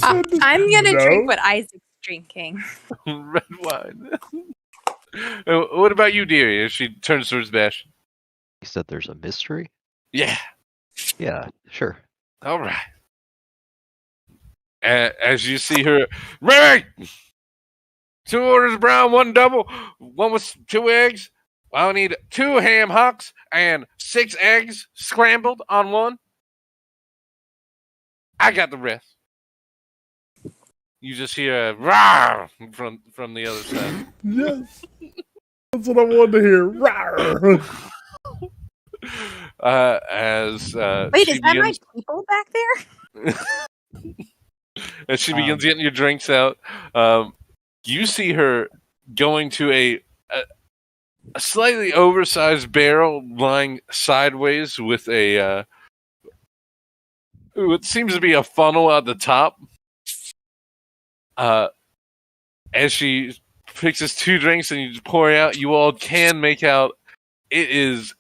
I'm gonna drink what Isaac's drinking. Red wine. What about you, dearie? As she turns towards Bash. You said there's a mystery? Yeah. Yeah, sure. All right. As you see her, Ray! 2 orders of brown, 1 double, 1 with 2 eggs. I'll need 2 ham hocks and 6 eggs scrambled on 1. I got the rest. You just hear a rawr from the other side. Yes. That's what I wanted to hear. Rawr. Wait, is that my people back there? As she begins getting your drinks out, you see her going to a slightly oversized barrel lying sideways with a what seems to be a funnel at the top. As she fixes 2 drinks and you just pour it out, you all can make out it is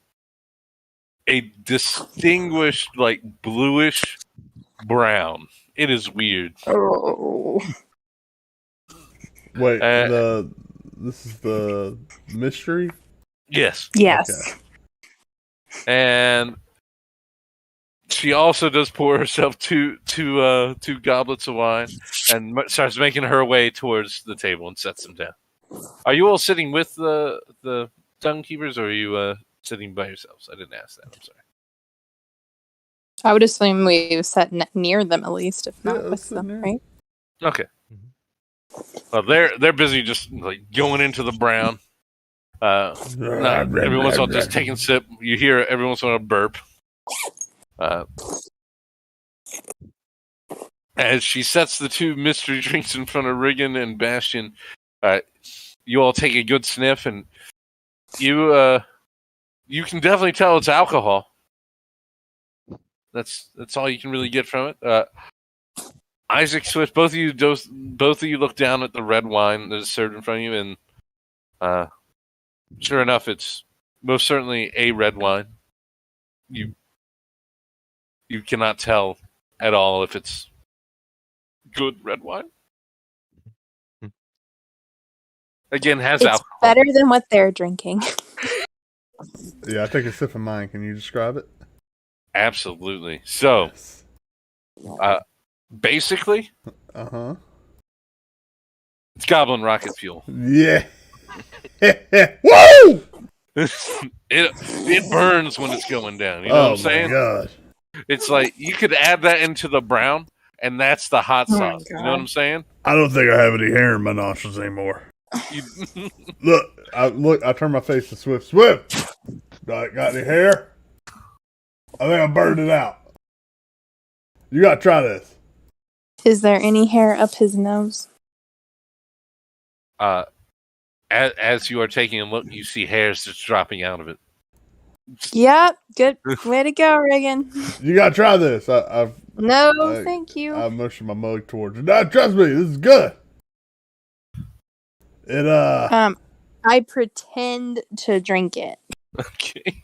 a distinguished, like, bluish brown. It is weird. Oh. Wait, this is the mystery? Yes. Yes. Okay. And she also does pour herself two goblets of wine and starts making her way towards the table and sets them down. Are you all sitting with the Dung Keepers, or are you sitting by yourselves? I didn't ask that. I'm sorry. I would assume we sat near them at least, if not with them, right? Okay. Well, they're busy just like going into the brown. Every once in a while, just taking a sip. You hear every once in a while a burp. As she sets the two mystery drinks in front of Riggin and Bastion, you all take a good sniff, and you can definitely tell it's alcohol. That's all you can really get from it. Isaac, Swift, both of you look down at the red wine that is served in front of you, and sure enough, it's most certainly a red wine. You cannot tell at all if it's good red wine. Again, has it's alcohol. Better than what they're drinking. Yeah, I take a sip of mine. Can you describe it? Absolutely. So, basically, it's goblin rocket fuel. Yeah. Woo! It burns when it's going down. You know what I'm saying? Oh my gosh. It's like you could add that into the brown, and that's the hot sauce. You know what I'm saying? I don't think I have any hair in my nostrils anymore. I turn my face to Swift. Swift! Got any hair? I think I burned it out. You gotta try this. Is there any hair up his nose? As you are taking a look, you see hairs just dropping out of it. Yep, good way to go, Reagan. You gotta try this. Thank you. I motion my mug towards you. No, trust me, this is good. I pretend to drink it. Okay.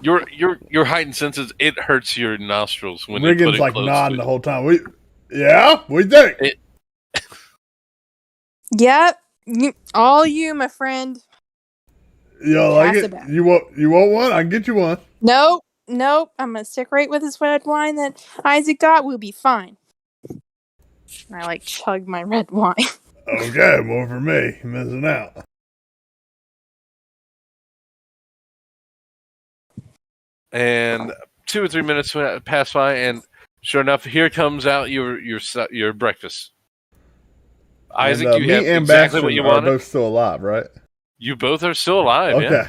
Your heightened senses, it hurts your nostrils when Riggins you put it like close nodding to the whole time. What do you think? Yep, all you, my friend. You don't like it? You want one? I can get you one. Nope. I'm gonna stick right with this red wine that Isaac got. We'll be fine. And I chug my red wine. Okay, more for me. Missing out. And 2 or 3 minutes pass by, and sure enough, here comes out your breakfast. Isaac, and, you have exactly what you wanted. We're both still alive, right? You both are still alive. Okay. Yeah.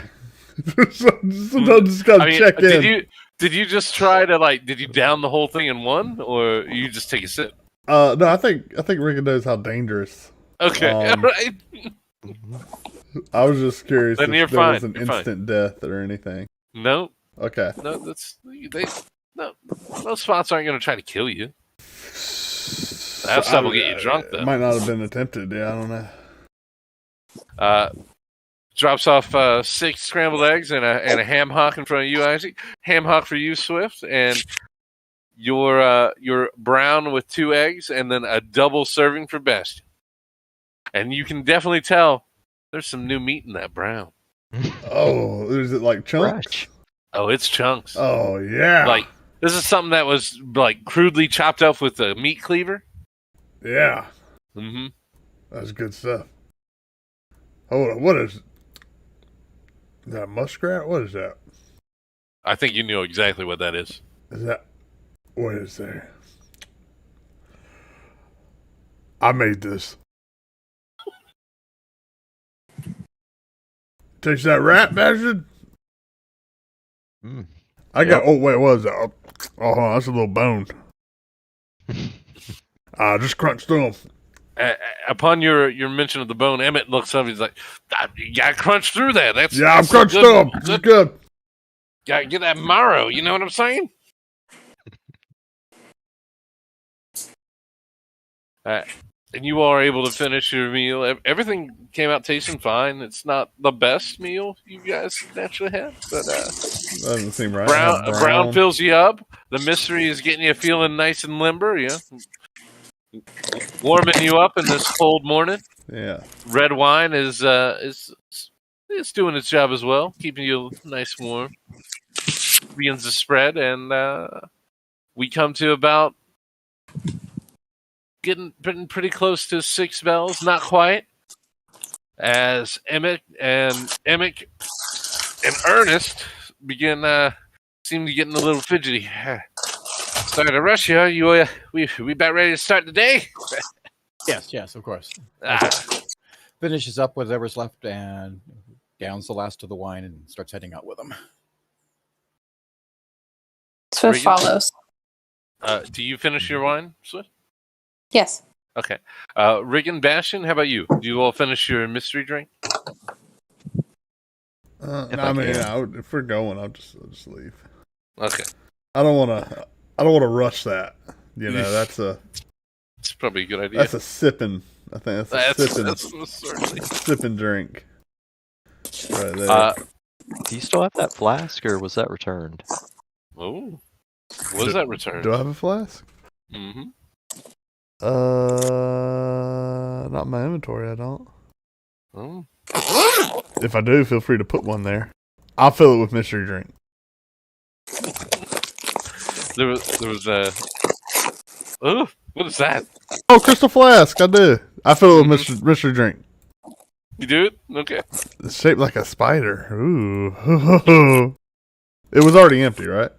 so just gotta check in. Did you just try to did you down the whole thing in one, or you just take a sip? No, I think Rick knows how dangerous. Okay, all right. I was just curious then if there was an instant death or anything. No. Okay. No, those spots aren't going to try to kill you. That stuff will get you drunk, though. It might not have been attempted. Yeah, I don't know. Drops off 6 scrambled eggs and a ham hock in front of you, Isaac. Ham hock for you, Swift, and your brown with 2 eggs, and then a double serving for Bastion. And you can definitely tell there's some new meat in that brown. Oh, is it like chunks? Fresh. Oh, it's chunks. Oh yeah. This is something that was crudely chopped up with a meat cleaver. Yeah. Mm-hmm. That's good stuff. Hold on, what is that? Muskrat? What is that? I think you know exactly what that is. What is there? I made this. Taste that rat, bastard? I got. Oh wait, what is that? Oh, that's a little bone. Just crunch through them. Upon your mention of the bone, Emmett looks up. He's like, "You gotta crunch through that. I'm crunched through them. It's good. Gotta get that marrow. You know what I'm saying?" and you all are able to finish your meal. Everything came out tasting fine. It's not the best meal you guys naturally had, but Doesn't seem right. brown fills you up. The mystery is getting you feeling nice and limber. Warming you up in this cold morning. Yeah. Red wine is doing its job as well, keeping you nice and warm. Begins to spread, and we come to about getting pretty close to 6 bells, not quite. As Emmett and Ernest begin seem to get a little fidgety. Sorry to rush you. We about ready to start the day? Yes, of course. Finishes up whatever's left and downs the last of the wine and starts heading out with them. Swift follows. Do you finish your wine, Swift? Yes. Okay. Riggin, Bastion, how about you? Do you all finish your mystery drink? If we're going, I'll just leave. Okay. I don't want to rush that. That's it's probably a good idea. That's a sipping. I think that's a sipping drink. Right there. Do you still have that flask, or was that returned? Oh, was that returned? Do I have a flask? Mm-hmm. Not in my inventory. I don't. Oh. If I do, feel free to put one there. I'll fill it with mystery drink. There was a. Oh, what is that? Oh, crystal flask. I do. I fill it with mystery drink. You do it? Okay. It's shaped like a spider. Ooh. It was already empty, right?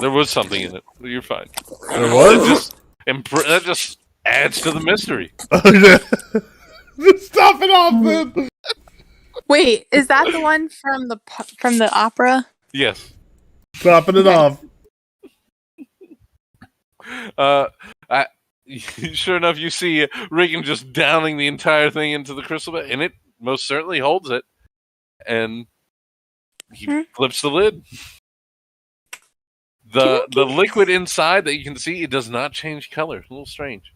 There was something in it. You're fine. There was? That just adds to the mystery. Okay. Stop it off, then. Wait, is that the one from the opera? Yes. Stopping it off. Sure enough, you see Regan just downing the entire thing into the crystal bed, and it most certainly holds it. And he flips the lid. The liquid inside that you can see, it does not change color. A little strange.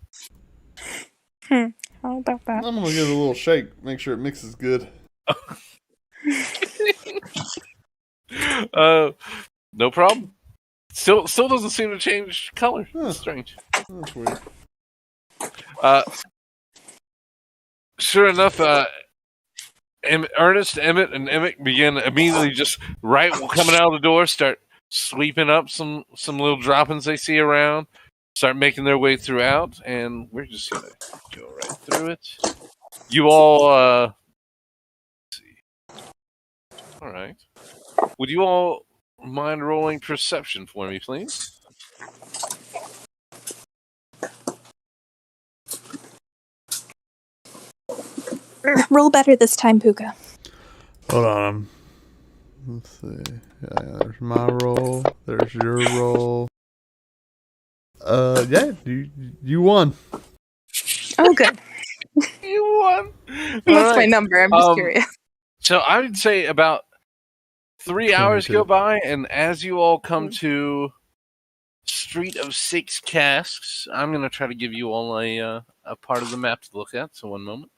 How about that? I'm gonna give it a little shake, make sure it mixes good. No problem. Still doesn't seem to change color. Huh. Strange. That's weird. Sure enough, Ernest, Emmett, and Emmett begin immediately just coming out of the door, start sweeping up some little droppings they see around, start making their way throughout, and we're just gonna go right through it. You all, let's see. All right. Would you all mind rolling perception for me, please? Roll better this time, Pookha. Hold on. Let's see. Yeah, there's my roll. There's your roll. Yeah, you won. Oh, good. You won. What's my number? I'm just curious. So I would say about 3 hours go by, and as you all come to Street of 6 Casks, I'm going to try to give you all a part of the map to look at. So one moment.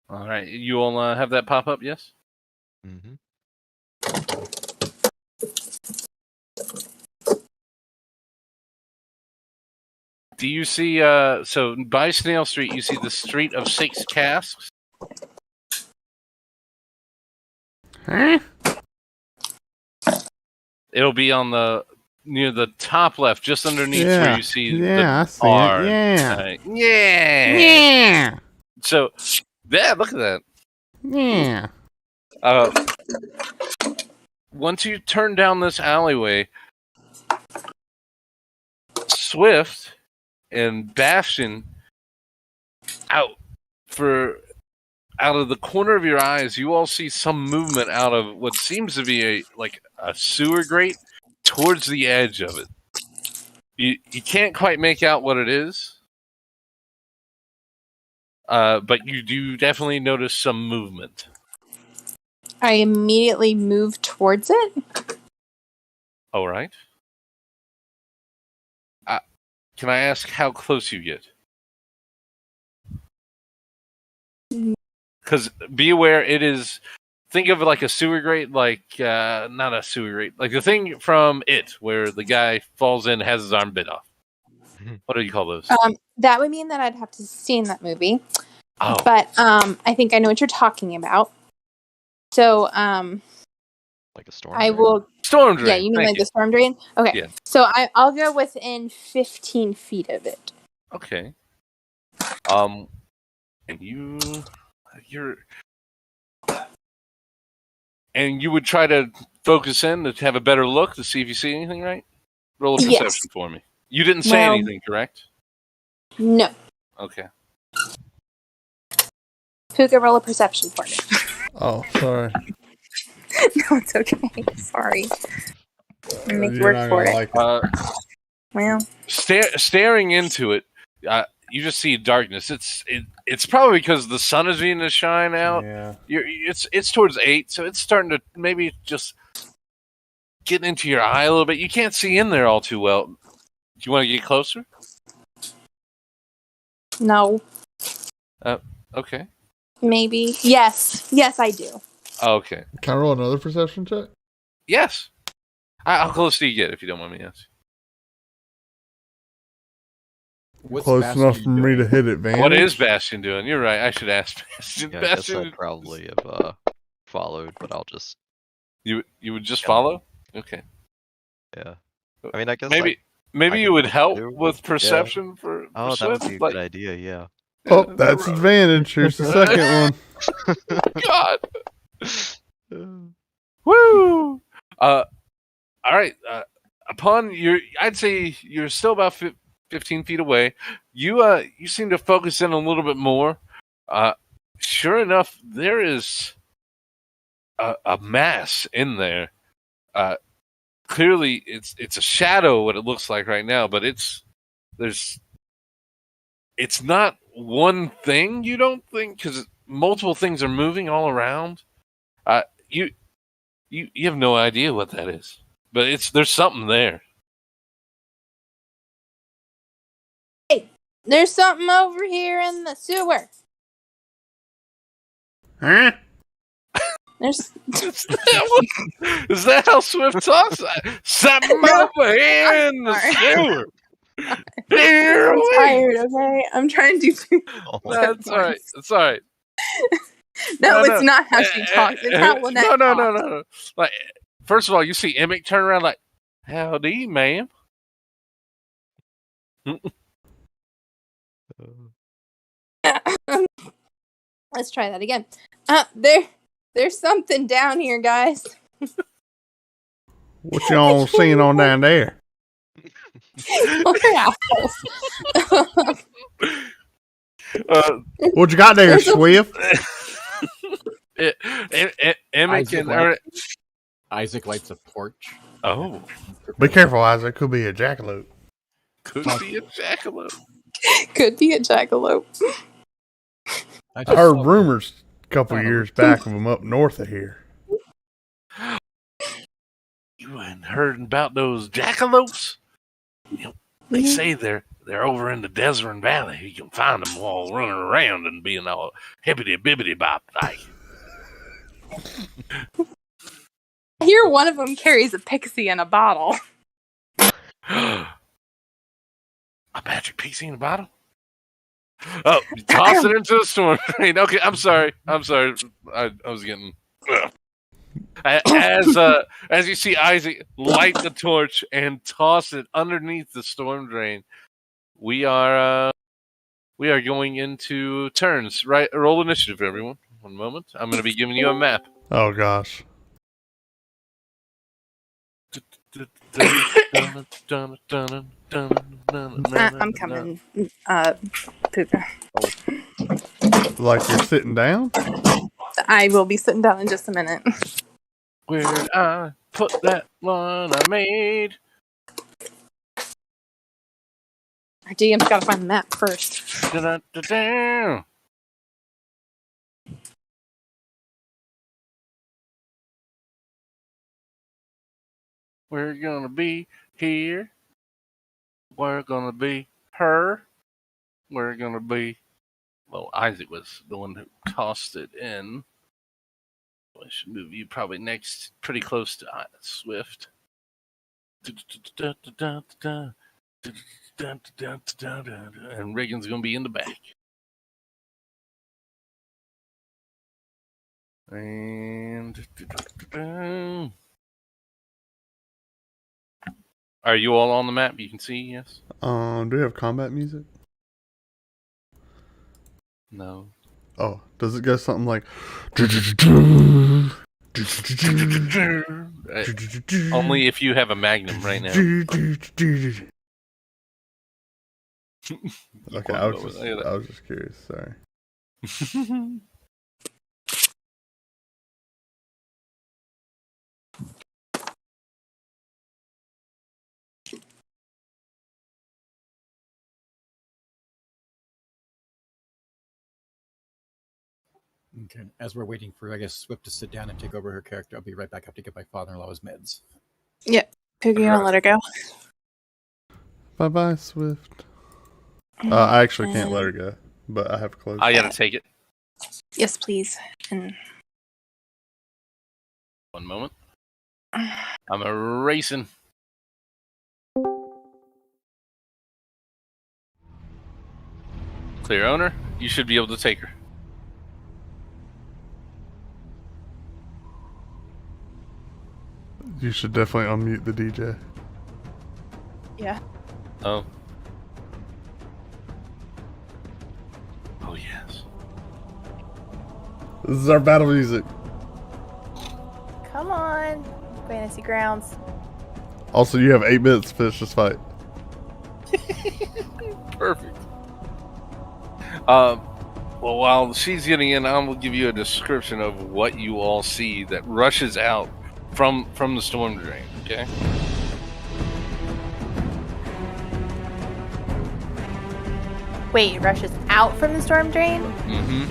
All right, you all have that pop up, yes? Mm-hmm. Do you see, so by Snail Street, you see the Street of 6 Casks? Huh? It'll be on near the top left, just underneath where you see the I see R. it. Yeah. Yeah. So, yeah, look at that. Yeah. Once you turn down this alleyway, Swift and Bastion out for out of the corner of your eyes, you all see some movement out of what seems to be a sewer grate towards the edge of it. You can't quite make out what it is, but you do definitely notice some movement. I immediately move towards it. All right. Can I ask how close you get? Because be aware, it is. Think of it like a sewer grate, not a sewer grate, like the thing from It, where the guy falls in, and has his arm bit off. What do you call those? That would mean that I'd have to see in that movie. Oh. But I think I know what you're talking about. So like a storm. I will. Storm drain. Yeah, you mean the storm drain? Okay. Yeah. So I'll go within 15 feet of it. Okay. And you would try to focus in to have a better look to see if you see anything, right? Roll a perception for me. You didn't say anything, correct? No. Okay. Pookha, roll a perception for me. Oh, sorry. No, it's okay. Sorry. I make work for it. Well, staring into it, you just see darkness. It's probably because the sun is beginning to shine out. Yeah. It's towards 8, so it's starting to maybe just get into your eye a little bit. You can't see in there all too well. Do you want to get closer? No. Okay. Maybe. Yes, I do. Okay. Can I roll another perception check? Yes. How close do you get, if you don't mind me asking? Close enough for me to hit advantage. What is Bastion doing? You're right. I should ask Bastion. Yeah, Bastion. I guess I probably have followed, but I'll just. You would just follow? Okay. Yeah. I mean, I guess maybe you would help with perception for. Oh, that would be a good idea. Yeah. Oh, that's advantage. Here's the second one. God. Woo! All right. Upon I'd say you're still about 15 feet away. You seem to focus in a little bit more. Sure enough, there is a mass in there. Clearly, it's a shadow. What it looks like right now, but it's not one thing. You don't think, because multiple things are moving all around. You have no idea what that is, but there's something there. Hey, there's something over here in the sewer. Huh? There's. Is that how Swift talks? Something over here in the sewer. I'm tired, okay? I'm trying to do. That's all right. It's all right. No, it's not how she talks. It's how Lynette talks. No. Like, first of all, you see Emmett turn around like, "Howdy, ma'am." Let's try that again. There's something down here, guys. What y'all seeing on down there? What you got there, Swift? Isaac lights a torch. Oh. Be careful, Isaac. Could be a jackalope. Could be a jackalope. Could be a jackalope. I heard rumors a couple years back of them up north of here. You hadn't heard about those jackalopes? They say they're over in the Desert Valley. You can find them all running around and being all hippity bop like. I hear one of them carries a pixie in a bottle. A magic pixie in a bottle? Oh, you toss it into the storm drain. Okay, I'm sorry. I was getting. As you see Isaac light the torch and toss it underneath the storm drain, we are going into turns. Right, roll initiative, everyone. One moment. I'm going to be giving you a map. Oh gosh. I'm coming, Pookha. Like you're sitting down? I will be sitting down in just a minute. Where'd I put that one I made? Our DM's gotta find the map first. Da-da-da-da. We're gonna be here. We're gonna be her. We're gonna be. Well, Isaac was the one who tossed it in. I should move you probably next, pretty close to Swift. And Reagan's gonna be in the back. And are you all on the map? You can see, yes? Do we have combat music? No. Oh, does it go something like... Only if you have a Magnum right now. Okay, I was just curious, sorry. Okay. As we're waiting for, I guess, Swift to sit down and take over her character, I'll be right back. I have to get my father-in-law his meds. Yep. Pookha, you wanna let her go? Bye-bye, Swift. I actually can't let her go, but I have to close. I gotta take it. Yes, please. And... One moment. I'm erasing. Clear owner. You should be able to take her. You should definitely unmute the DJ. Yeah. Oh. Oh, yes. This is our battle music. Come on, Fantasy Grounds. Also, you have 8 minutes to finish this fight. Perfect. Well, while she's getting in, I will give you a description of what you all see that rushes out from the storm drain, okay? Wait, it rushes out from the storm drain? Mm-hmm.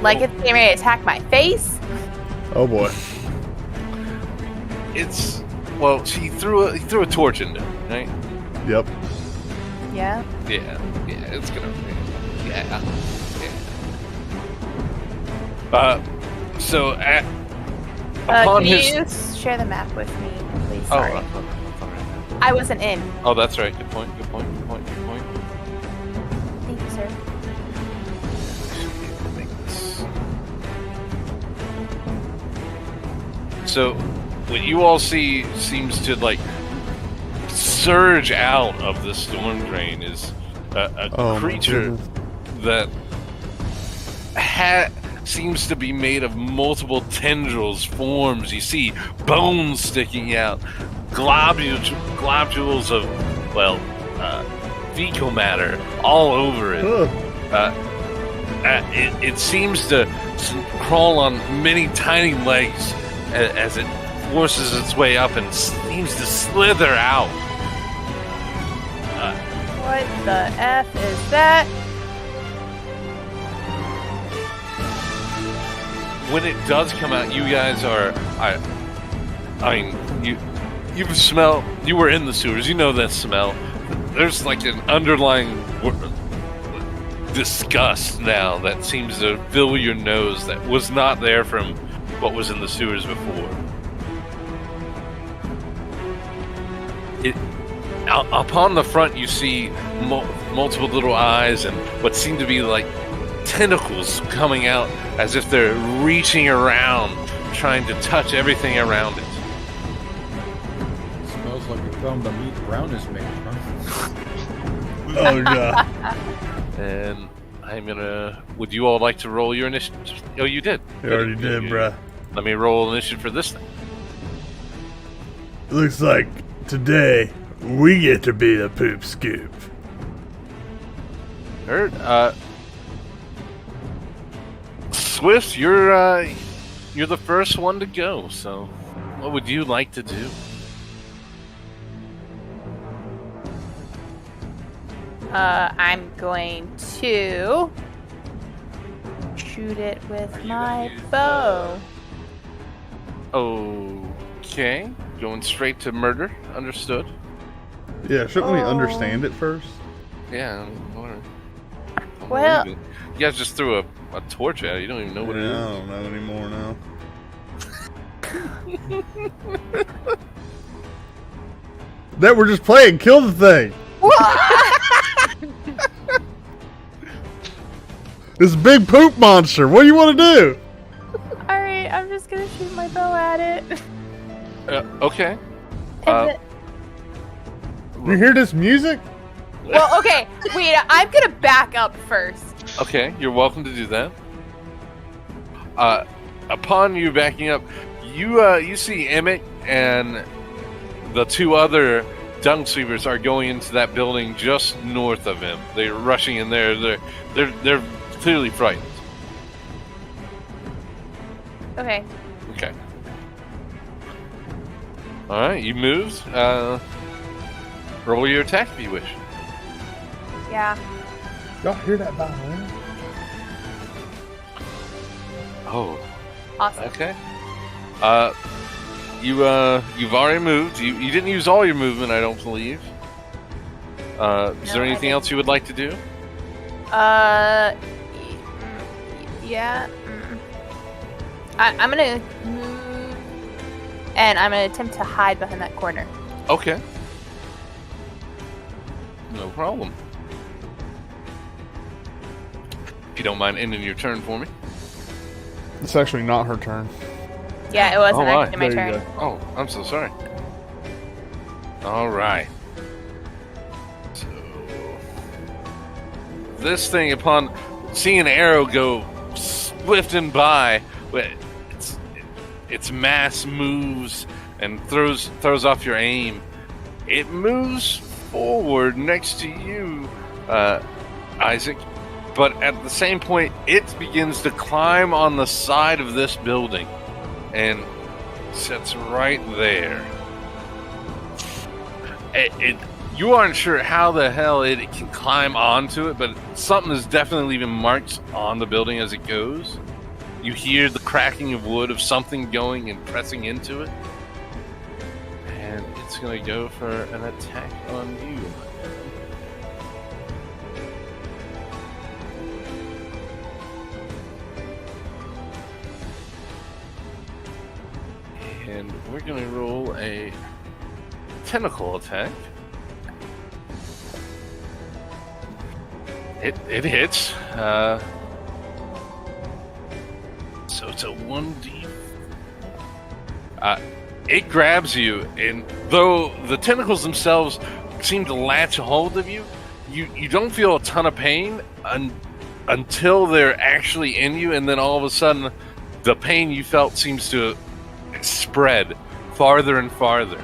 Like it's getting ready to attack my face? Oh boy. It's well, he threw a torch into it, right? Yep. Yeah. Yeah, it's gonna yeah. So upon Can his you share the map with me, please? oh, Sorry. I wasn't in. Oh, that's right. Good point. Thank you, sir. So, what you all see seems to like surge out of the storm drain is a creature that seems to be made of multiple tendrils, forms. You see bones sticking out, globules of, fecal matter all over it. It seems to crawl on many tiny legs as it forces its way up and seems to slither out. What the F is that? When it does come out, you guys are, you've smelled, you were in the sewers, you know that smell. There's like an underlying disgust now that seems to fill your nose that was not there from what was in the sewers before. Upon the front, you see multiple little eyes and what seem to be like tentacles coming out as if they're reaching around, trying to touch everything around it. Smells like we found the meat Brown is made, huh? Oh god. And I'm gonna. Would you all like to roll your initiative? Oh, you did. You already did, bruh. Let me roll initiative for this thing. It looks like today we get to be the poop scoop. Hurt. Swift, you're the first one to go. So, what would you like to do? I'm going to shoot it with my bow. Okay, going straight to murder. Understood. Yeah, shouldn't we understand it first? Yeah. Well, you guys just threw a torch at it. You don't even know what it is. I don't know anymore now. That we're just playing. Kill the thing. This big poop monster. What do you want to do? Alright, I'm just gonna shoot my bow at it. Okay. You hear this music? Well, okay, wait, I'm gonna back up first. Okay, you're welcome to do that. Upon you backing up, you see Emmett and the two other dung sweepers are going into that building just north of him. They're rushing in there. They're clearly frightened. Okay. Okay. All right, you moved. Roll your attack if you wish. Yeah. Y'all hear that violin? Oh. Awesome. Okay. You've already moved. You didn't use all your movement, I don't believe. Is there anything else you would like to do? Yeah. I'm gonna move, and I'm gonna attempt to hide behind that corner. Okay. No problem. If you don't mind ending your turn for me. It's actually not her turn. Yeah, it wasn't Oh, actually my there you turn. Oh, I'm so sorry. All right. So this thing, upon seeing an arrow go swifting by, its mass moves and throws off your aim. It moves forward next to you, Isaac, but at the same point, it begins to climb on the side of this building and sits right there. You aren't sure how the hell it can climb onto it, but something is definitely leaving marks on the building as it goes. You hear the cracking of wood of something going and pressing into it. And it's going to go for an attack on you. And we're going to roll a tentacle attack. It hits. So it's a 1d. It grabs you, and though the tentacles themselves seem to latch a hold of you, you don't feel a ton of pain until they're actually in you, and then all of a sudden, the pain you felt seems to spread farther and farther.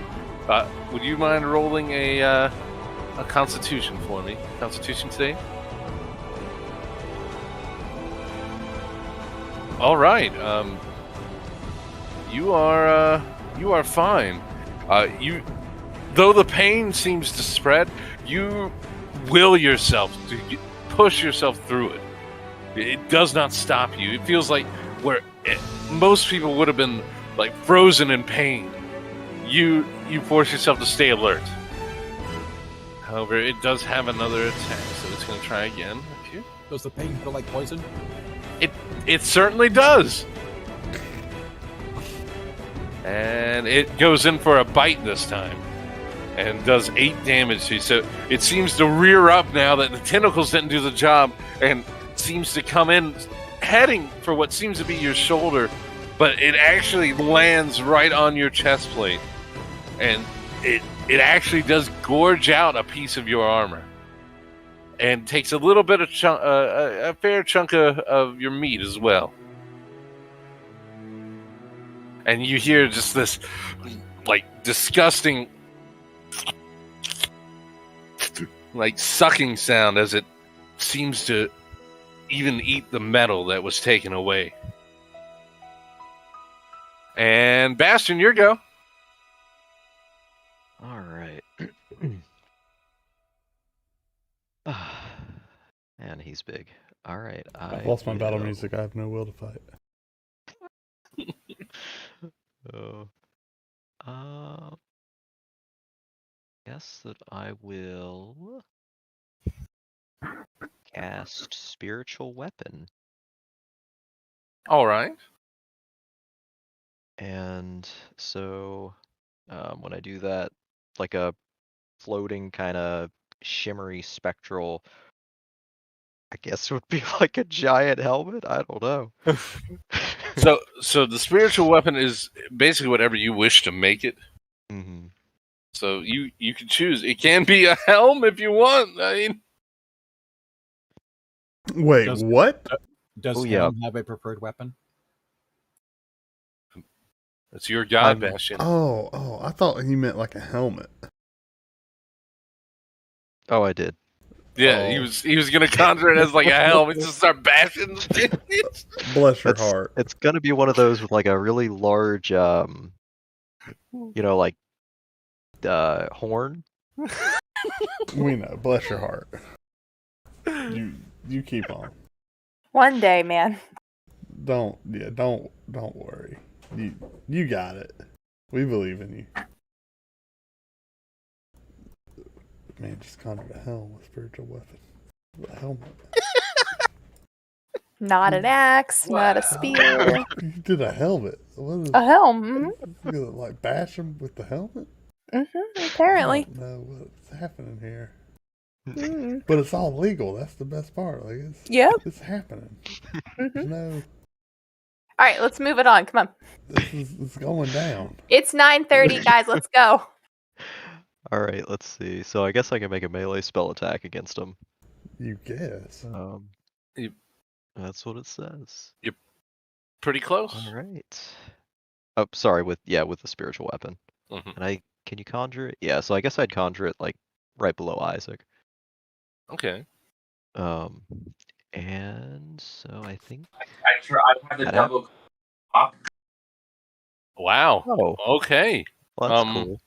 Would you mind rolling a Constitution for me? Constitution save? All right. You are fine. Though the pain seems to spread, you will yourself to push yourself through it. It does not stop you. It feels like most people would have been like frozen in pain. You force yourself to stay alert. However, it does have another attack, so it's going to try again. Okay. Does the pain feel like poison? It certainly does. And it goes in for a bite this time. And does 8 damage to you. So it seems to rear up now that the tentacles didn't do the job. And seems to come in heading for what seems to be your shoulder. But it actually lands right on your chest plate. And it actually does gorge out a piece of your armor. And takes a little bit of a fair chunk of your meat as well. And you hear just this, like, disgusting, like, sucking sound as it seems to even eat the metal that was taken away. And Bastion, your go. All right. And he's big. All right. I've lost my battle music. I have no will to fight. Guess that I will cast Spiritual Weapon. All right. And so when I do that, like a floating kind of shimmery spectral, I guess it would be like a giant helmet. I don't know. So the spiritual weapon is basically whatever you wish to make it. Mm-hmm. So you can choose. It can be a helm if you want. I mean, wait, what? Does helm have a preferred weapon? That's your god, Bastion. Oh, I thought he meant like a helmet. Oh, I did. Yeah, he was gonna conjure it as like a helm and just start bashing the things. Bless your heart. It's gonna be one of those with like a really large, horn. We know. Bless your heart. You keep on. One day, man. Don't worry. You got it. We believe in you. Man, just conjured a helm with spiritual weapon. A helmet. Not an axe, not a spear. You did a helmet. What is A helm. You gonna like bash him with the helmet? Apparently. I don't know what's happening here. Mm. But it's all legal. That's the best part. Like it's happening. No. All right, let's move it on. Come on. It's going down. It's 9:30, guys. Let's go. All right, let's see. So I guess I can make a melee spell attack against him. You guess. That's what it says. You're pretty close. All right. Oh, sorry. With the spiritual weapon. Mm-hmm. And can you conjure it? Yeah. So I guess I'd conjure it like right below Isaac. Okay. And so I think I've had the double. Wow. Oh. Okay. Well, that's cool.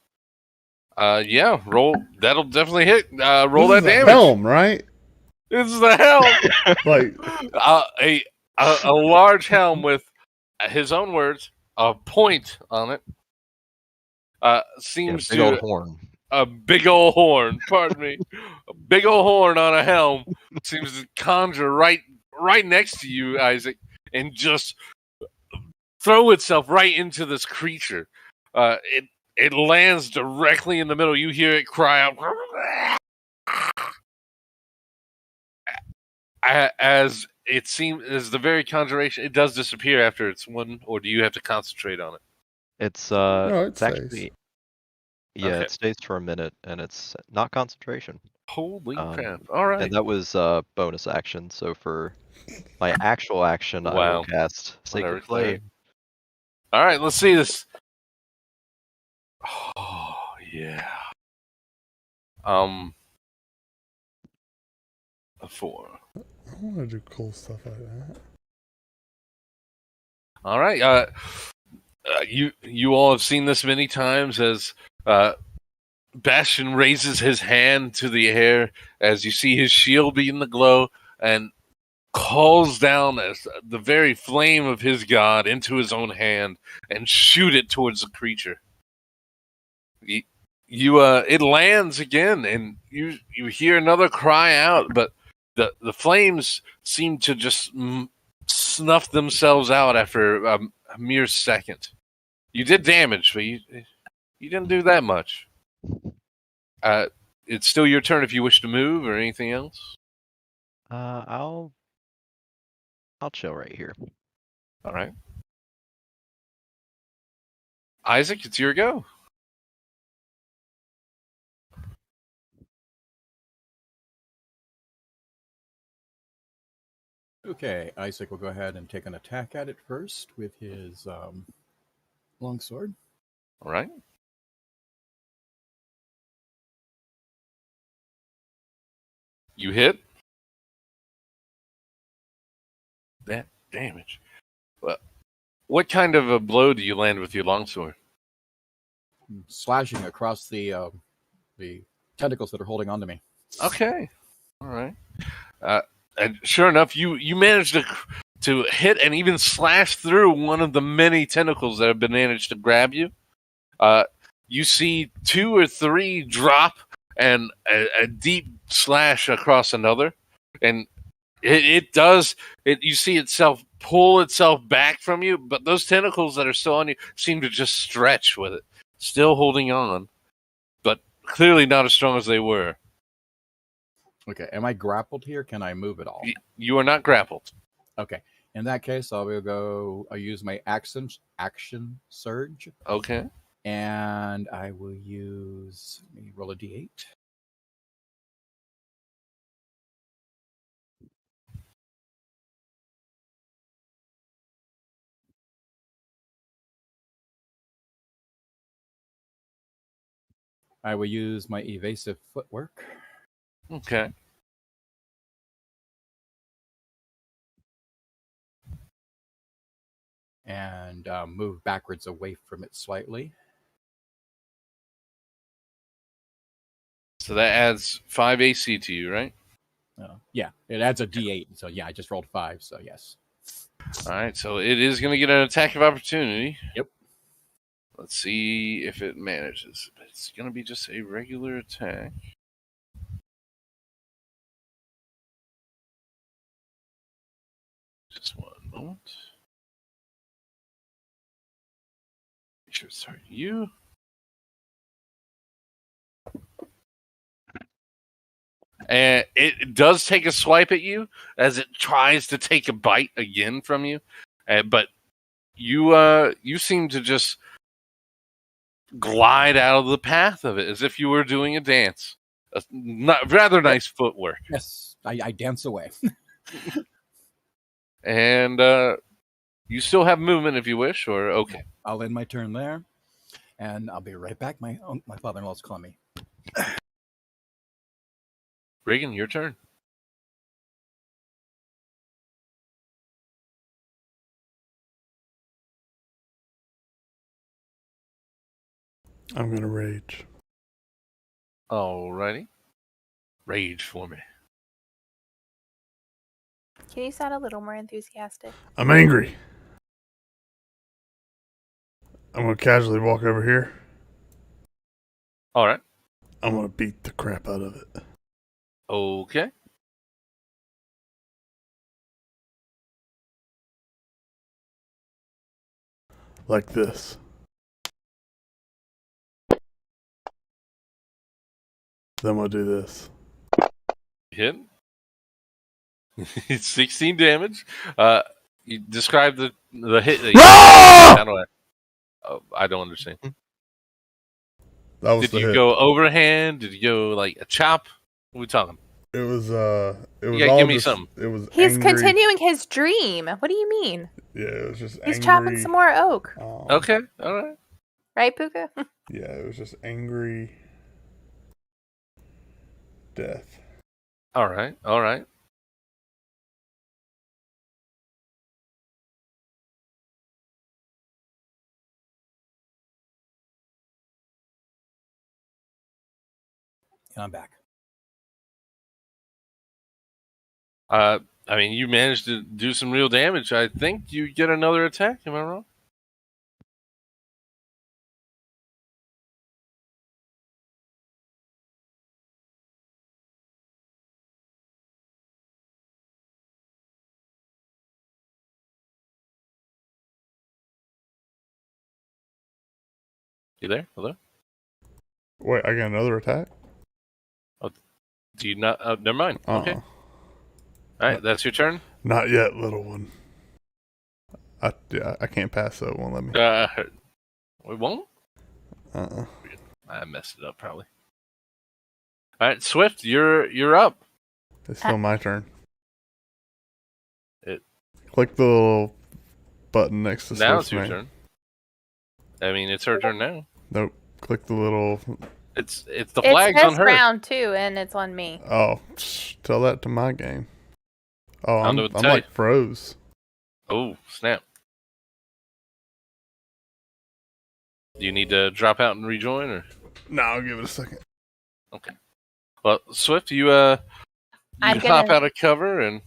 Yeah. Roll. That'll definitely hit. Roll this that is damage. A helm, right? This is the helm. Like a large helm with his own words, a point on it. Seems big old horn. A big old horn. Pardon me. A big old horn on a helm seems to conjure right next to you, Isaac, and just throw itself right into this creature. It lands directly in the middle. You hear it cry out. As it seems, as the very conjuration, it does disappear after it's one, or do you have to concentrate on it? It's no, it's actually okay. It stays for a minute, and it's not concentration. Holy crap! All right, and that was bonus action. So for my actual action, I will cast Sacred Flame. All right, let's see this. Oh yeah. A 4. I want to do cool stuff like that. All right. You all have seen this many times as Bastion raises his hand to the air as you see his shield be in the glow and calls down as the very flame of his god into his own hand and shoot it towards the creature. It lands again, and you hear another cry out, but the flames seem to just snuff themselves out after a mere second. You did damage, but you didn't do that much. It's still your turn if you wish to move or anything else. I'll chill right here. All right. Isaac, it's your go. Okay, Isaac will go ahead and take an attack at it first with his longsword. All right. You hit. damage. What kind of a blow do you land with your longsword? Slashing across the tentacles that are holding onto me. Okay, all right. And sure enough, you managed to hit and even slash through one of the many tentacles that have been managed to grab you. You see 2 or 3 drop and a deep slash across another, and it does. You see itself pull itself back from you, but those tentacles that are still on you seem to just stretch with it, still holding on, but clearly not as strong as they were. Okay, am I grappled here? Can I move at all? You are not grappled. Okay, in that case, I'll use my action surge. Okay. And I will use. Let me roll a d8. I will use my evasive footwork. Okay. And move backwards away from it slightly. So that adds 5 AC to you, right? Yeah, it adds a d8. So yeah, I just rolled 5. So yes. All right. So it is going to get an attack of opportunity. Yep. Let's see if it manages. It's going to be just a regular attack. Just one moment. Make sure it's targeting you. And it does take a swipe at you as it tries to take a bite again from you. But you seem to just glide out of the path of it as if you were doing a dance. Rather nice footwork. Yes, I dance away. And you still have movement if you wish, or okay. I'll end my turn there, and I'll be right back. My father-in-law's calling me. Reagan, your turn. I'm going to rage. Alrighty. Rage for me. Can you sound a little more enthusiastic? I'm angry. I'm going to casually walk over here. Alright. I'm going to beat the crap out of it. Okay. Like this. Then we'll do this. Hit. It's 16 damage. You describe the hit. That I don't understand. That was Did the you hit. go overhand? Did you go like a chop? What are we talking? It was Yeah, all give me just, something. It was He's angry. continuing his dream. What do you mean? Yeah, it was just He's angry. chopping some more oak. Okay, all right. Right, Pookha? Yeah, it was just angry death. All right, all right. And I'm back. I mean, you managed to do some real damage. I think you get another attack. Am I wrong? You there? Hello? Wait, I got another attack? Do you not? Never mind. Okay. All right, that's your turn. Not yet, little one. I can't pass, so it won't let me. We won't? Uh-uh. I messed it up, probably. All right, Swift, you're up. It's still my turn. It. Click the little button next to Now Swift's it's your name. turn. I mean, it's her turn now. Nope. Click the little... It's the flag's on her. It's round 2, and it's on me. Oh, tell that to my game. Oh, I'm tell like you. froze. Oh, snap. Do you need to drop out and rejoin, or? No, I'll give it a second. Okay. Well, Swift, you I'm hop gonna- out of cover, and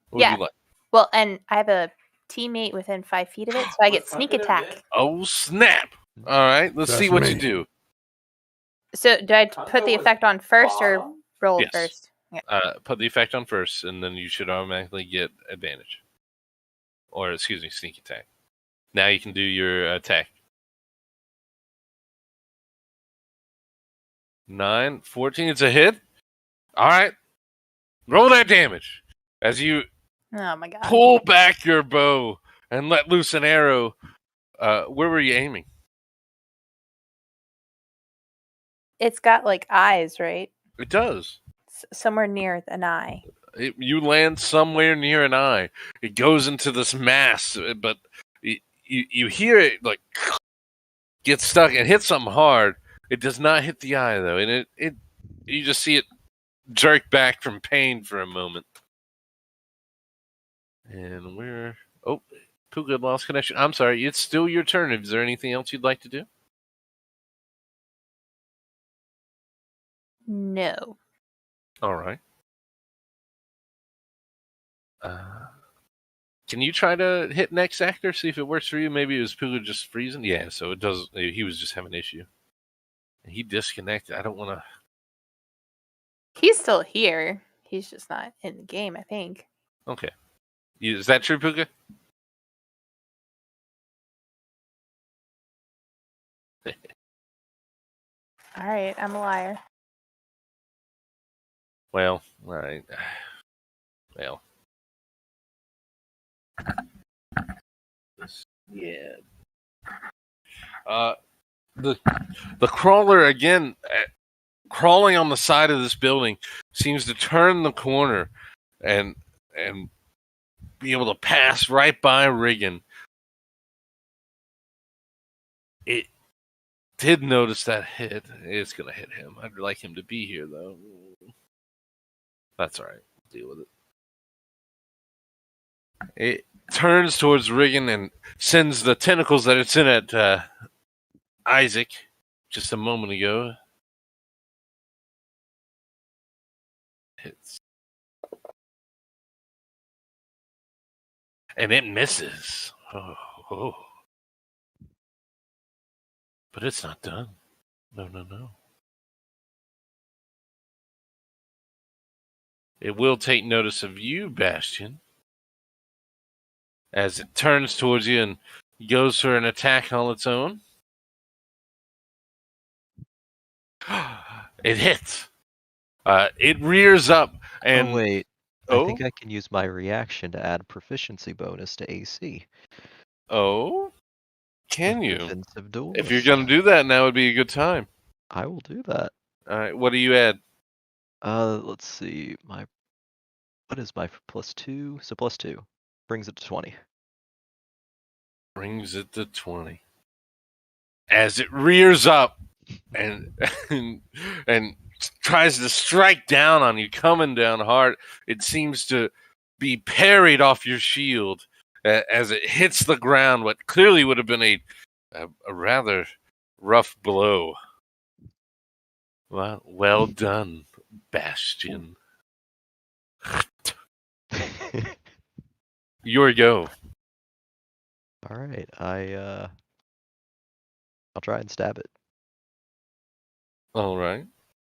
what would Yeah. you like? Well, and I have a teammate within 5 feet of it, so I get sneak attack. Oh, snap. All right, let's see That's what me. you do. So do I put the effect on first or roll Yes. first? Yeah. Put the effect on first, and then you should automatically get advantage. Or, excuse me, sneak attack. Now you can do your attack. 9, 14, it's a hit. All right. Roll that damage. As you Oh my god. pull back your bow and let loose an arrow. Where were you aiming? It's got like eyes, right? It does. Somewhere near an eye. You land somewhere near an eye. It goes into this mass, but you hear it like get stuck and hit something hard. It does not hit the eye though, and it you just see it jerk back from pain for a moment. And Pookha lost connection. I'm sorry, it's still your turn. Is there anything else you'd like to do? No. All right. Can you try to hit next actor, see if it works for you? Maybe it was Pookha just freezing? Yeah, so it does. He was just having an issue. He disconnected. I don't want to... He's still here. He's just not in the game, I think. Okay. Is that true, Pookha? Alright, I'm a liar. Well, all right. Well. Yeah. The crawler again, crawling on the side of this building, seems to turn the corner and be able to pass right by Riggin. It did notice that hit. It's gonna hit him. I'd like him to be here though. That's all right. Deal with it. It turns towards Riggin and sends the tentacles that it's in at Isaac just a moment ago. Hits. And it misses. Oh. But it's not done. No. It will take notice of you, Bastion, as it turns towards you and goes for an attack on its own. It hits. It rears up and... wait. I think I can use my reaction to add proficiency bonus to AC. Oh? Can you? Defensive duelist. If you're going to do that, now would be a good time. I will do that. All right, what do you add? Let's see. What is my +2? So +2 brings it to 20. Brings it to 20. As it rears up and tries to strike down on you, coming down hard, it seems to be parried off your shield as it hits the ground. What clearly would have been a rather rough blow. Well done, Bastion. Your go. All right, I'll try and stab it. All right.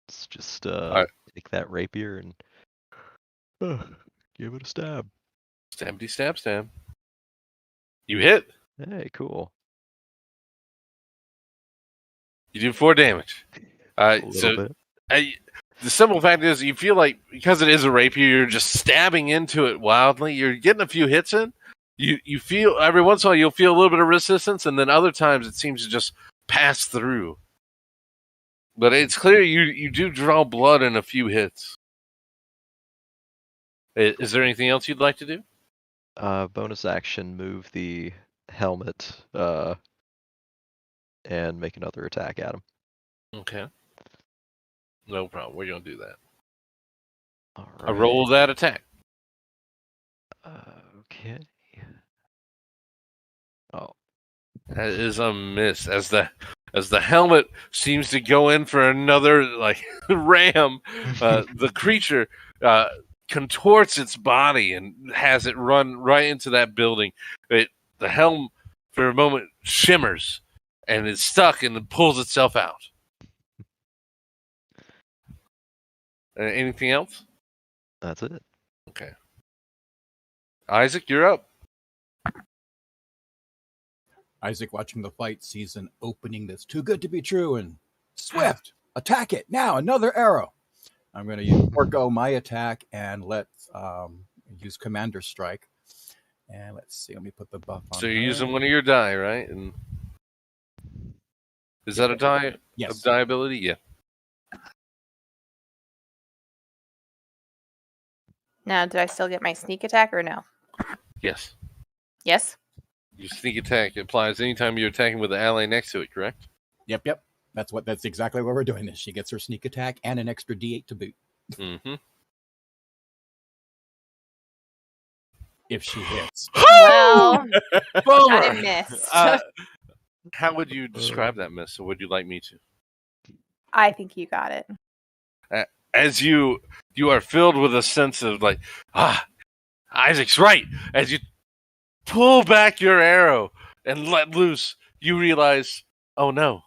Let's just take that rapier and give it a stab. Stabby stab. You hit. Hey, cool. You do 4 damage. A little bit. The simple fact is, you feel like because it is a rapier, you're just stabbing into it wildly. You're getting a few hits in. You feel every once in a while you'll feel a little bit of resistance, and then other times it seems to just pass through. But it's clear you do draw blood in a few hits. Is there anything else you'd like to do? Bonus action, move the helmet and make another attack at him. Okay. No problem. We're going to do that. All I roll that attack. Okay. Oh. That is a miss. As the helmet seems to go in for another ram, the creature contorts its body and has it run right into that building. The helm for a moment shimmers and is stuck and then pulls itself out. Anything else? That's it. Okay. Isaac, you're up. Isaac, watching the fight, sees an opening that's too good to be true, and swift, attack it now. Another arrow. I'm going to forego my attack and use Commander Strike. And let's see. Let me put the buff on. So you're using one of your die, right? And is that a die? Yes. A die ability? Yeah. Now, do I still get my sneak attack or no? Yes. Yes? Your sneak attack applies anytime you're attacking with the ally next to it, correct? Yep. That's exactly what we're doing this. She gets her sneak attack and an extra D8 to boot. Mm-hmm. If she hits. Well, I missed. How would you describe that miss, or would you like me to? I think you got it. As you are filled with a sense of Isaac's right. As you pull back your arrow and let loose, you realize, oh no,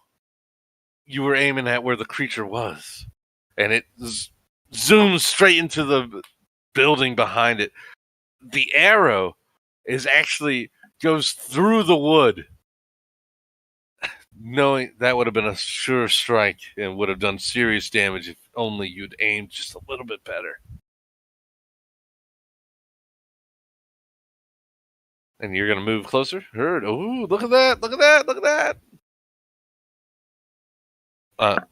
you were aiming at where the creature was. And it zooms straight into the building behind it. The arrow goes through the wood. Knowing that would have been a sure strike and would have done serious damage if only you'd aimed just a little bit better. And you're going to move closer? Heard. Ooh, look at that. Look at that. Look at that.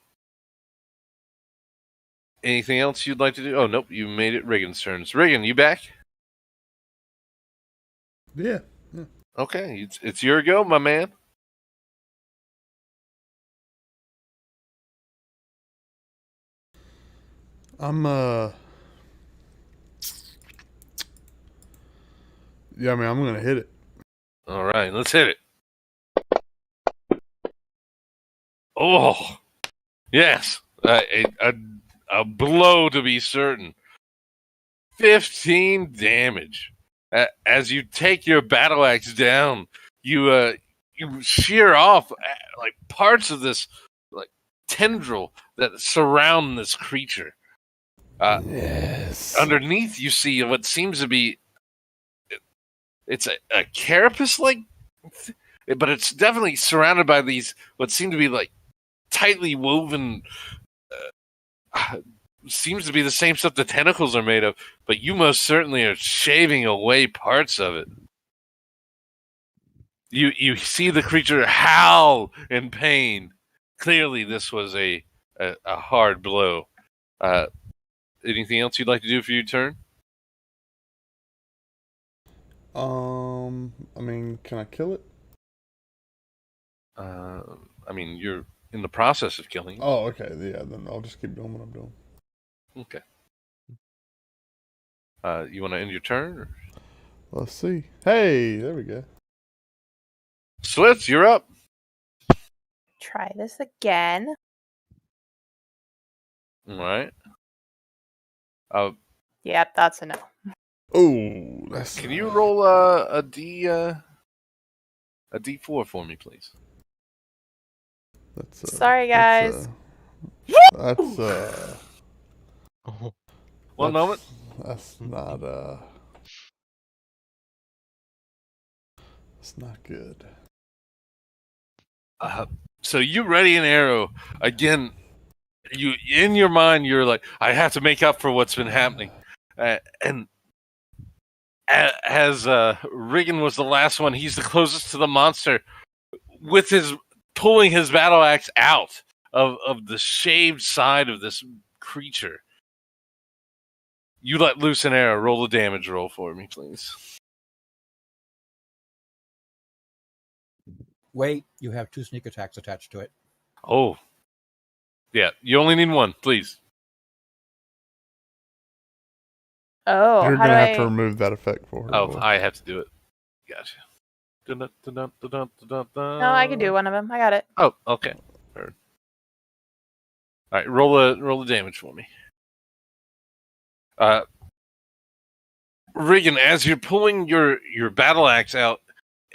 Anything else you'd like to do? Oh, nope. You made it Reagan's turn. Reagan, you back? Yeah. Okay. It's your go, my man. Yeah, I'm gonna hit it. All right, let's hit it. Oh, yes, a blow to be certain. 15 damage. As you take your battle axe down, you shear off parts of this tendril that surround this creature. Yes. Underneath, you see what seems to be it's a carapace but it's definitely surrounded by these what seem to be tightly woven. Seems to be the same stuff the tentacles are made of, but you most certainly are shaving away parts of it. You see the creature howl in pain. Clearly, this was a hard blow. Anything else you'd like to do for your turn? Can I kill it? You're in the process of killing it. Oh, okay. Yeah, then I'll just keep doing what I'm doing. Okay. You want to end your turn? Or? Let's see. Hey, there we go. Slits, you're up. Try this again. All right. Yep, that's a no. Oh, that's. Can you roll a D4 for me, please? That's, sorry, guys. That's One moment. That's not It's not good. So you ready an arrow again? You in your mind, you're like, I have to make up for what's been happening, and as Riggin was the last one, he's the closest to the monster, with his pulling his battle axe out of the shaved side of this creature. You let loose an arrow. Roll the damage roll for me, please. Wait, you have 2 sneak attacks attached to it. Oh. Yeah, you only need 1, please. Oh, You're going to have to remove that effect for her. Oh, I have to do it. Gotcha. No, I can do one of them. I got it. Oh, okay. All right, roll a damage for me. Regan, as you're pulling your battle axe out,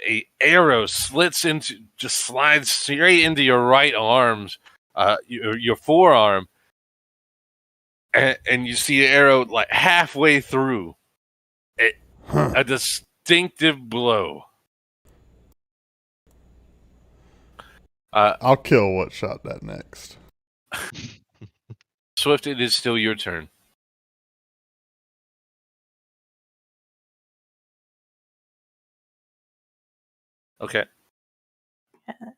a arrow just slides straight into your right arms, your forearm, and you see the arrow like halfway through. A distinctive blow. I'll kill what shot that next. Swift, it is still your turn. Okay.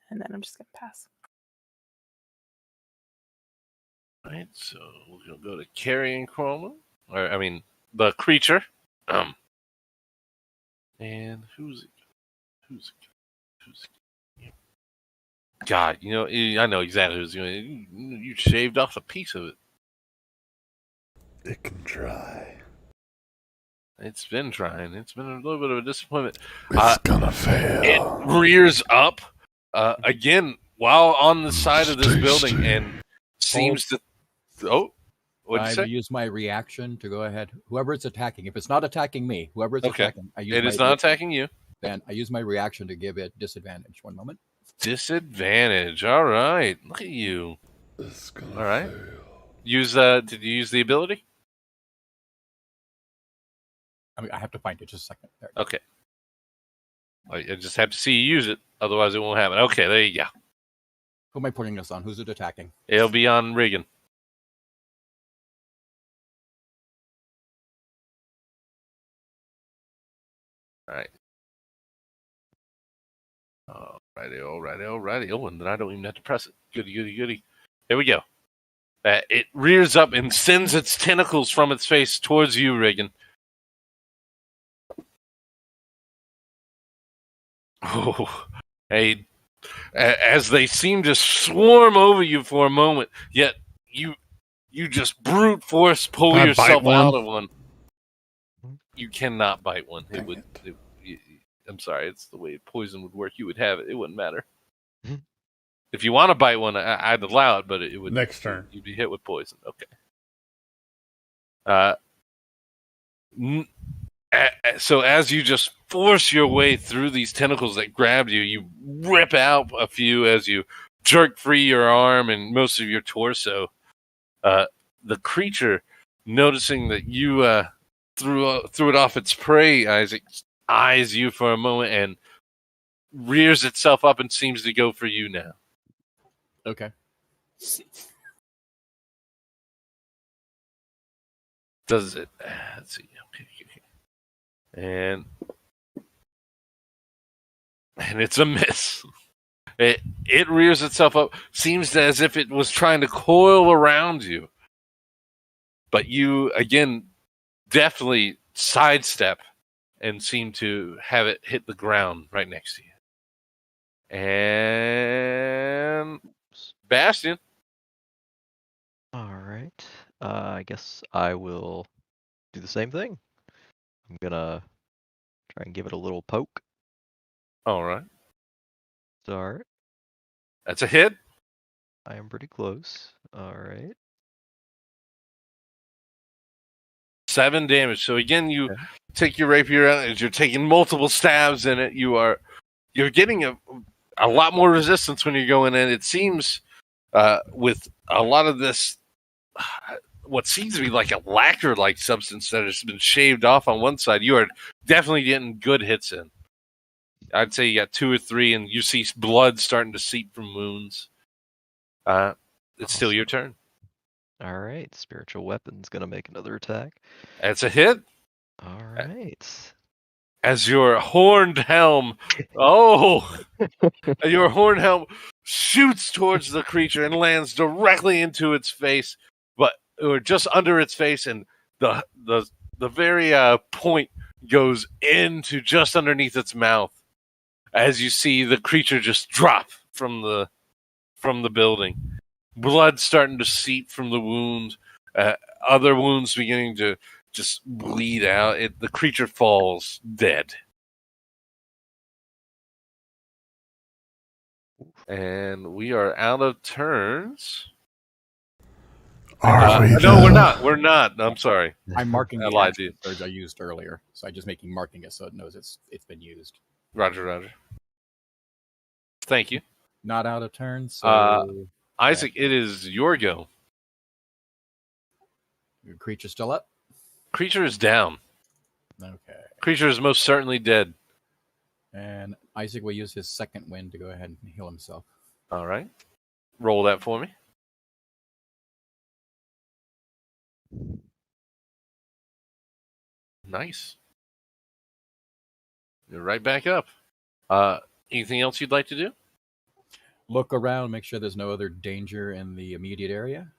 And then I'm just going to pass. All right, so we're going to go to carrying crawler. The creature. And who's it? God, I know exactly who's going. You shaved off a piece of it. It can try. It's been trying. It's been a little bit of a disappointment. It's gonna fail. It rears up again while on the side of this building and seems to. Oh, what'd you say? I use my reaction to go ahead. Whoever it's attacking, if it's not attacking me, whoever it's attacking, it is not attacking you. Then I use my reaction to give it disadvantage. 1 moment. Disadvantage. All right. Look at you. It's gonna all right. fail. Did you use the ability? I have to find it. Just a second. There. Okay. I just have to see you use it. Otherwise, it won't happen. Okay, there you go. Who am I putting this on? Who's it attacking? It'll be on Regan. All right. Alrighty. Oh, and then I don't even have to press it. Goody. There we go. It rears up and sends its tentacles from its face towards you, Regan. Oh, hey, as they seem to swarm over you for a moment, yet you just brute force pull yourself out of one. You cannot bite one. I'm sorry, it's the way poison would work. You would have it. It wouldn't matter. If you want to bite one, I'd allow it, but it would. Next turn. You'd be hit with poison. Okay. So as you just force your way through these tentacles that grabbed you, you rip out a few as you jerk free your arm and most of your torso. The creature, noticing that you threw it off its prey, Isaac, eyes you for a moment and rears itself up and seems to go for you now. Okay. Does it? Let's see. Okay. And it's a miss. It rears itself up. Seems as if it was trying to coil around you. But you, again, definitely sidestep and seem to have it hit the ground right next to you. And Bastion. All right. I guess I will do the same thing. I'm gonna try and give it a little poke. All right. Start. That's a hit. I am pretty close. All right. 7 damage. So again, you take your rapier out as you're taking multiple stabs in it. You're getting a lot more resistance when you're going in. It seems with a lot of this, what seems to be like a lacquer-like substance that has been shaved off on one side, you are definitely getting good hits in. I'd say you got 2 or 3, and you see blood starting to seep from wounds. It's still your turn. All right. Spiritual Weapon's going to make another attack. That's a hit. All right. As your horned helm, your horned helm shoots towards the creature and lands directly into its face, or just under its face, and the very point goes into just underneath its mouth. As you see the creature just drop from the building, blood starting to seep from the wound, other wounds beginning to just bleed out. The creature falls dead. And we are out of turns. Are we? No, we're not. We're not. I'm sorry. I'm marking I the lied action surge I used earlier, so I just marking it so it knows it's been used. Roger. Thank you. Not out of turn, so Isaac, it is your go. Your creature's still up? Creature is down. Okay. Creature is most certainly dead. And Isaac will use his second wind to go ahead and heal himself. All right. Roll that for me. Nice. You're right back up. Anything else you'd like to do? Look around, make sure there's no other danger in the immediate area.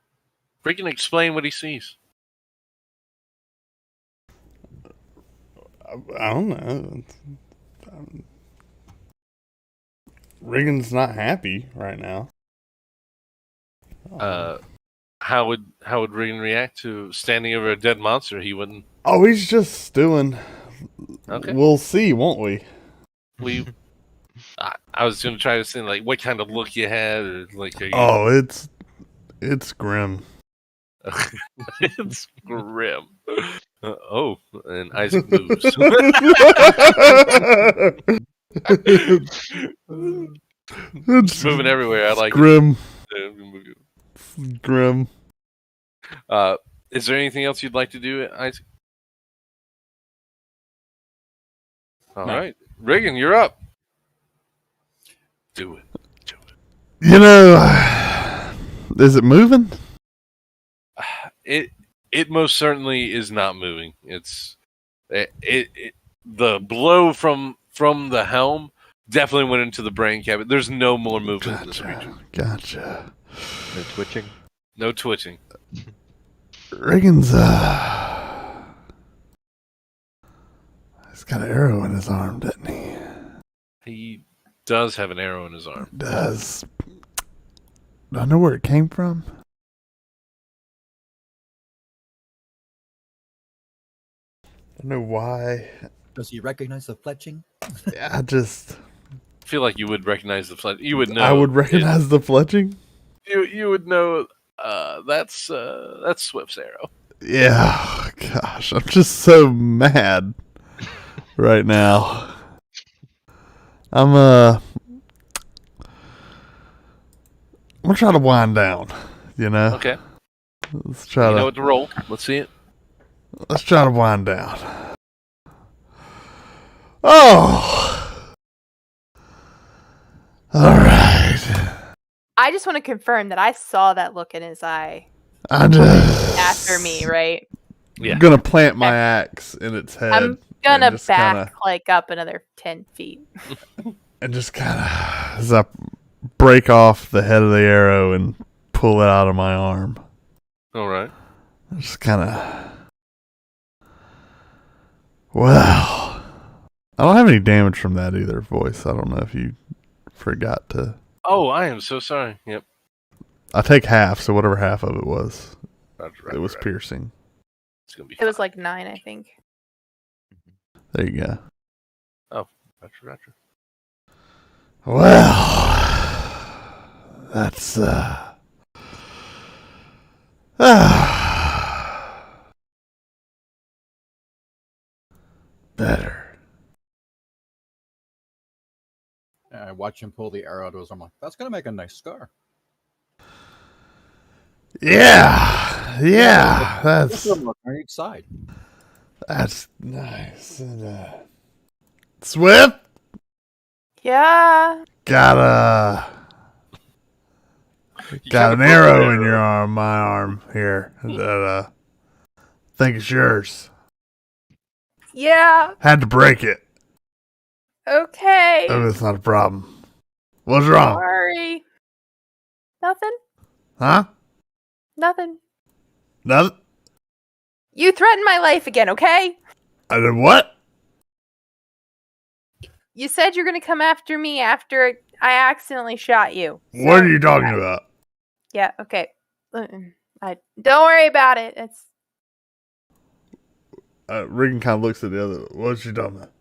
Freaking explain what he sees. I don't know. Regan's not happy right now. How would Regan react to standing over a dead monster? He wouldn't. Oh, he's just stewing. Okay. We'll see, won't we? I was going to try to say like what kind of look you had, or like. Oh, it's grim. It's grim. And Isaac moves. It's moving everywhere. I like grim. It. Grim. Is there anything else you'd like to do, Isaac? All right, Regan, you're up. Do it. You know, is it moving? It most certainly is not moving. The blow from the helm definitely went into the brain cavity. There's no more movement in this creature. Gotcha. No twitching? No twitching. Regan's he's got an arrow in his arm, doesn't he? He does have an arrow in his arm. Does. Do I know where it came from? I don't know why. Does he recognize the fletching? I just feel like you would recognize the fletching. You would know. I would recognize the fletching. You would know. That's Swift's arrow. Yeah, gosh, I'm just so mad right now. I'm gonna try to wind down. You know. Okay. Let's try know what to roll. Let's see it. Let's try to wind down. Oh. All right. I just want to confirm that I saw that look in his eye. I just after me, right? Yeah. I'm gonna plant my axe in its head. I'm gonna back like up another 10 feet. And just kind of as I break off the head of the arrow and pull it out of my arm. All right. Just kind of. Well, I don't have any damage from that either, voice. I don't know if you forgot to. Oh, I am so sorry. Yep. I take half, so whatever half of it was, Roger, it was piercing. It's gonna be. It was like 9, I think. There you go. Oh, Roger. Well, that's better. I watch him pull the arrow out of his arm. I'm like, that's gonna make a nice scar. Yeah, that's on each side. That's nice. And, Swift? Yeah. Got an arrow in your arm, my arm here. That think it's yours. Yeah. Had to break it. Okay. Oh, it's not a problem. What's wrong? Sorry. Nothing. Huh? Nothing. Nothing? You threatened my life again, okay? I did what? You said you're going to come after me after I accidentally shot you. What are you talking about? Yeah, okay. Don't worry about it. It's Regan kind of looks at the other. What's she talking about?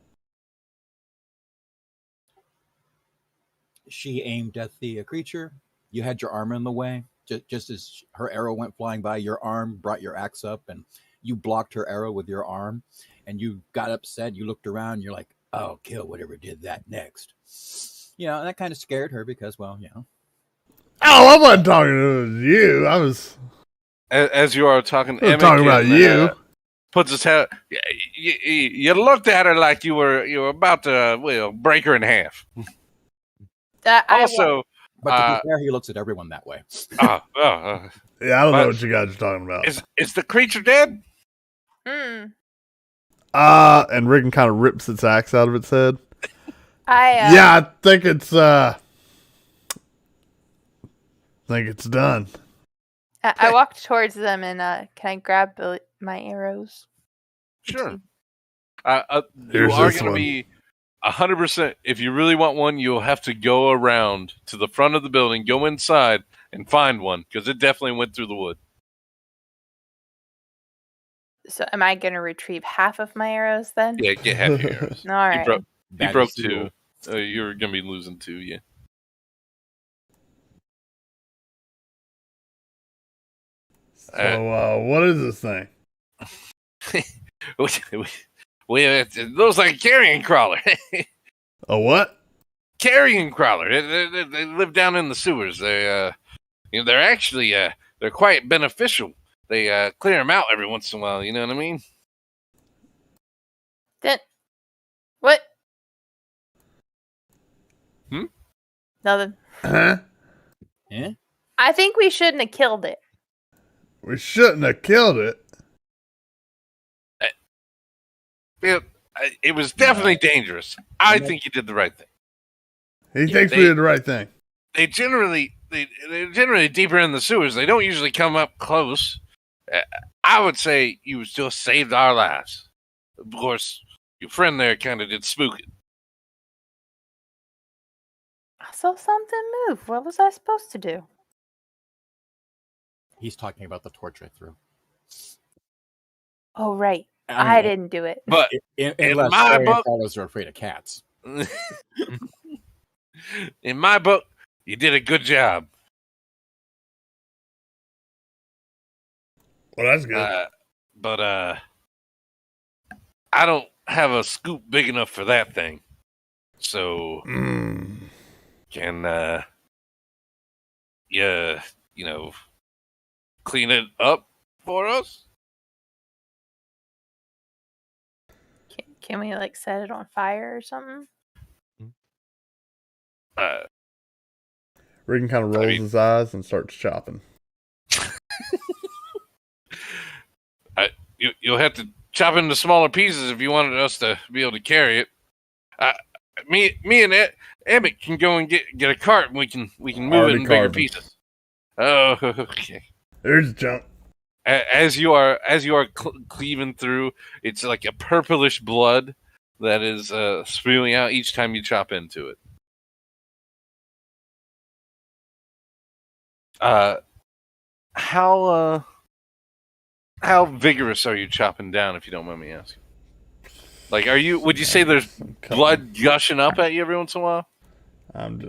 she aimed at the creature. You had your arm in the way. Just as her arrow went flying by, your arm brought your axe up, and you blocked her arrow with your arm. And you got upset. You looked around. And you're like, "Oh, kill whatever did that next." And that kind of scared her because, well, Oh, I wasn't talking to you. I was. As you are talking, I was talking about you. Puts his head. You looked at her like you were about to break her in half. Also, but to be fair, he looks at everyone that way. Yeah, I don't know what you guys are talking about. Is the creature dead? And Riggin kind of rips its axe out of its head. I think it's done. I walked towards them and can I grab my arrows? Sure. You are going to be 100%. If you really want one, you'll have to go around to the front of the building, go inside, and find one because it definitely went through the wood. So, am I going to retrieve half of my arrows then? Yeah, get half your arrows. All right. He broke 2. You're going to be losing 2, yeah. So, what is this thing? It looks like a carrion crawler. A what? Carrion crawler. They live down in the sewers. They're actually they're quite beneficial. They clear them out every once in a while. You know what I mean? What? Huh? Nothing. Yeah. I think we shouldn't have killed it. We shouldn't have killed it. It was definitely dangerous. I think you did the right thing. He thinks we did the right thing. They're generally deeper in the sewers. They don't usually come up close. I would say you just saved our lives. Of course, your friend there kind of did spook it. I saw something move. What was I supposed to do? He's talking about the torch I threw. Oh, right. I didn't do it. But in my book, fellows are afraid of cats. In my book, you did a good job. Well, that's good. But I don't have a scoop big enough for that thing. So can you clean it up for us? Can we set it on fire or something? Regan kind of rolls his eyes and starts chopping. You'll have to chop into smaller pieces if you wanted us to be able to carry it. Me and Emmett can go and get a cart and we can move it in bigger pieces. Oh, okay. There's junk. As you are cleaving through, it's like a purplish blood that is spewing out each time you chop into it. How vigorous are you chopping down, if you don't mind me asking? Would you say there's blood gushing up at you every once in a while? I'm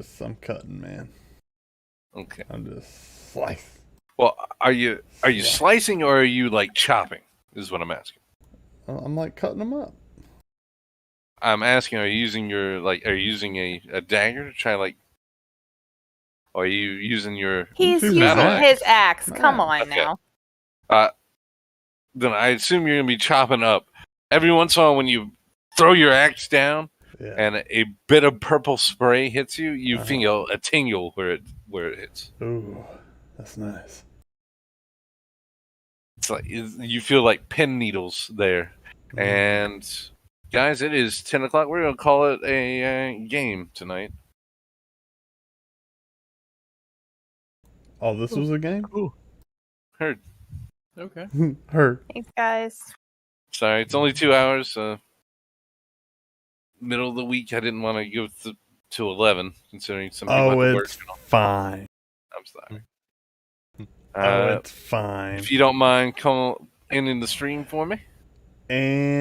cutting, man. Okay. I'm just slicing. Well, are you slicing or are you chopping? Is what I'm asking. I'm cutting them up. I'm asking, are you using a dagger to try or are you using your He's using his axe. Come on now. Then I assume you're gonna be chopping up. Every once in a while when you throw your axe down and a bit of purple spray hits you, you feel a tingle where it hits. Ooh, that's nice. It's you feel like pin needles there. Mm-hmm. And guys, it is 10 o'clock. We're gonna call it a game tonight. Oh, this was a game? Ooh. Heard. Okay. Heard. Thanks, guys. Sorry, it's only 2 hours. Middle of the week, I didn't want to go to 11, considering some people have to work. It's fine. I'm sorry. It's fine. If you don't mind, come in the stream for me. And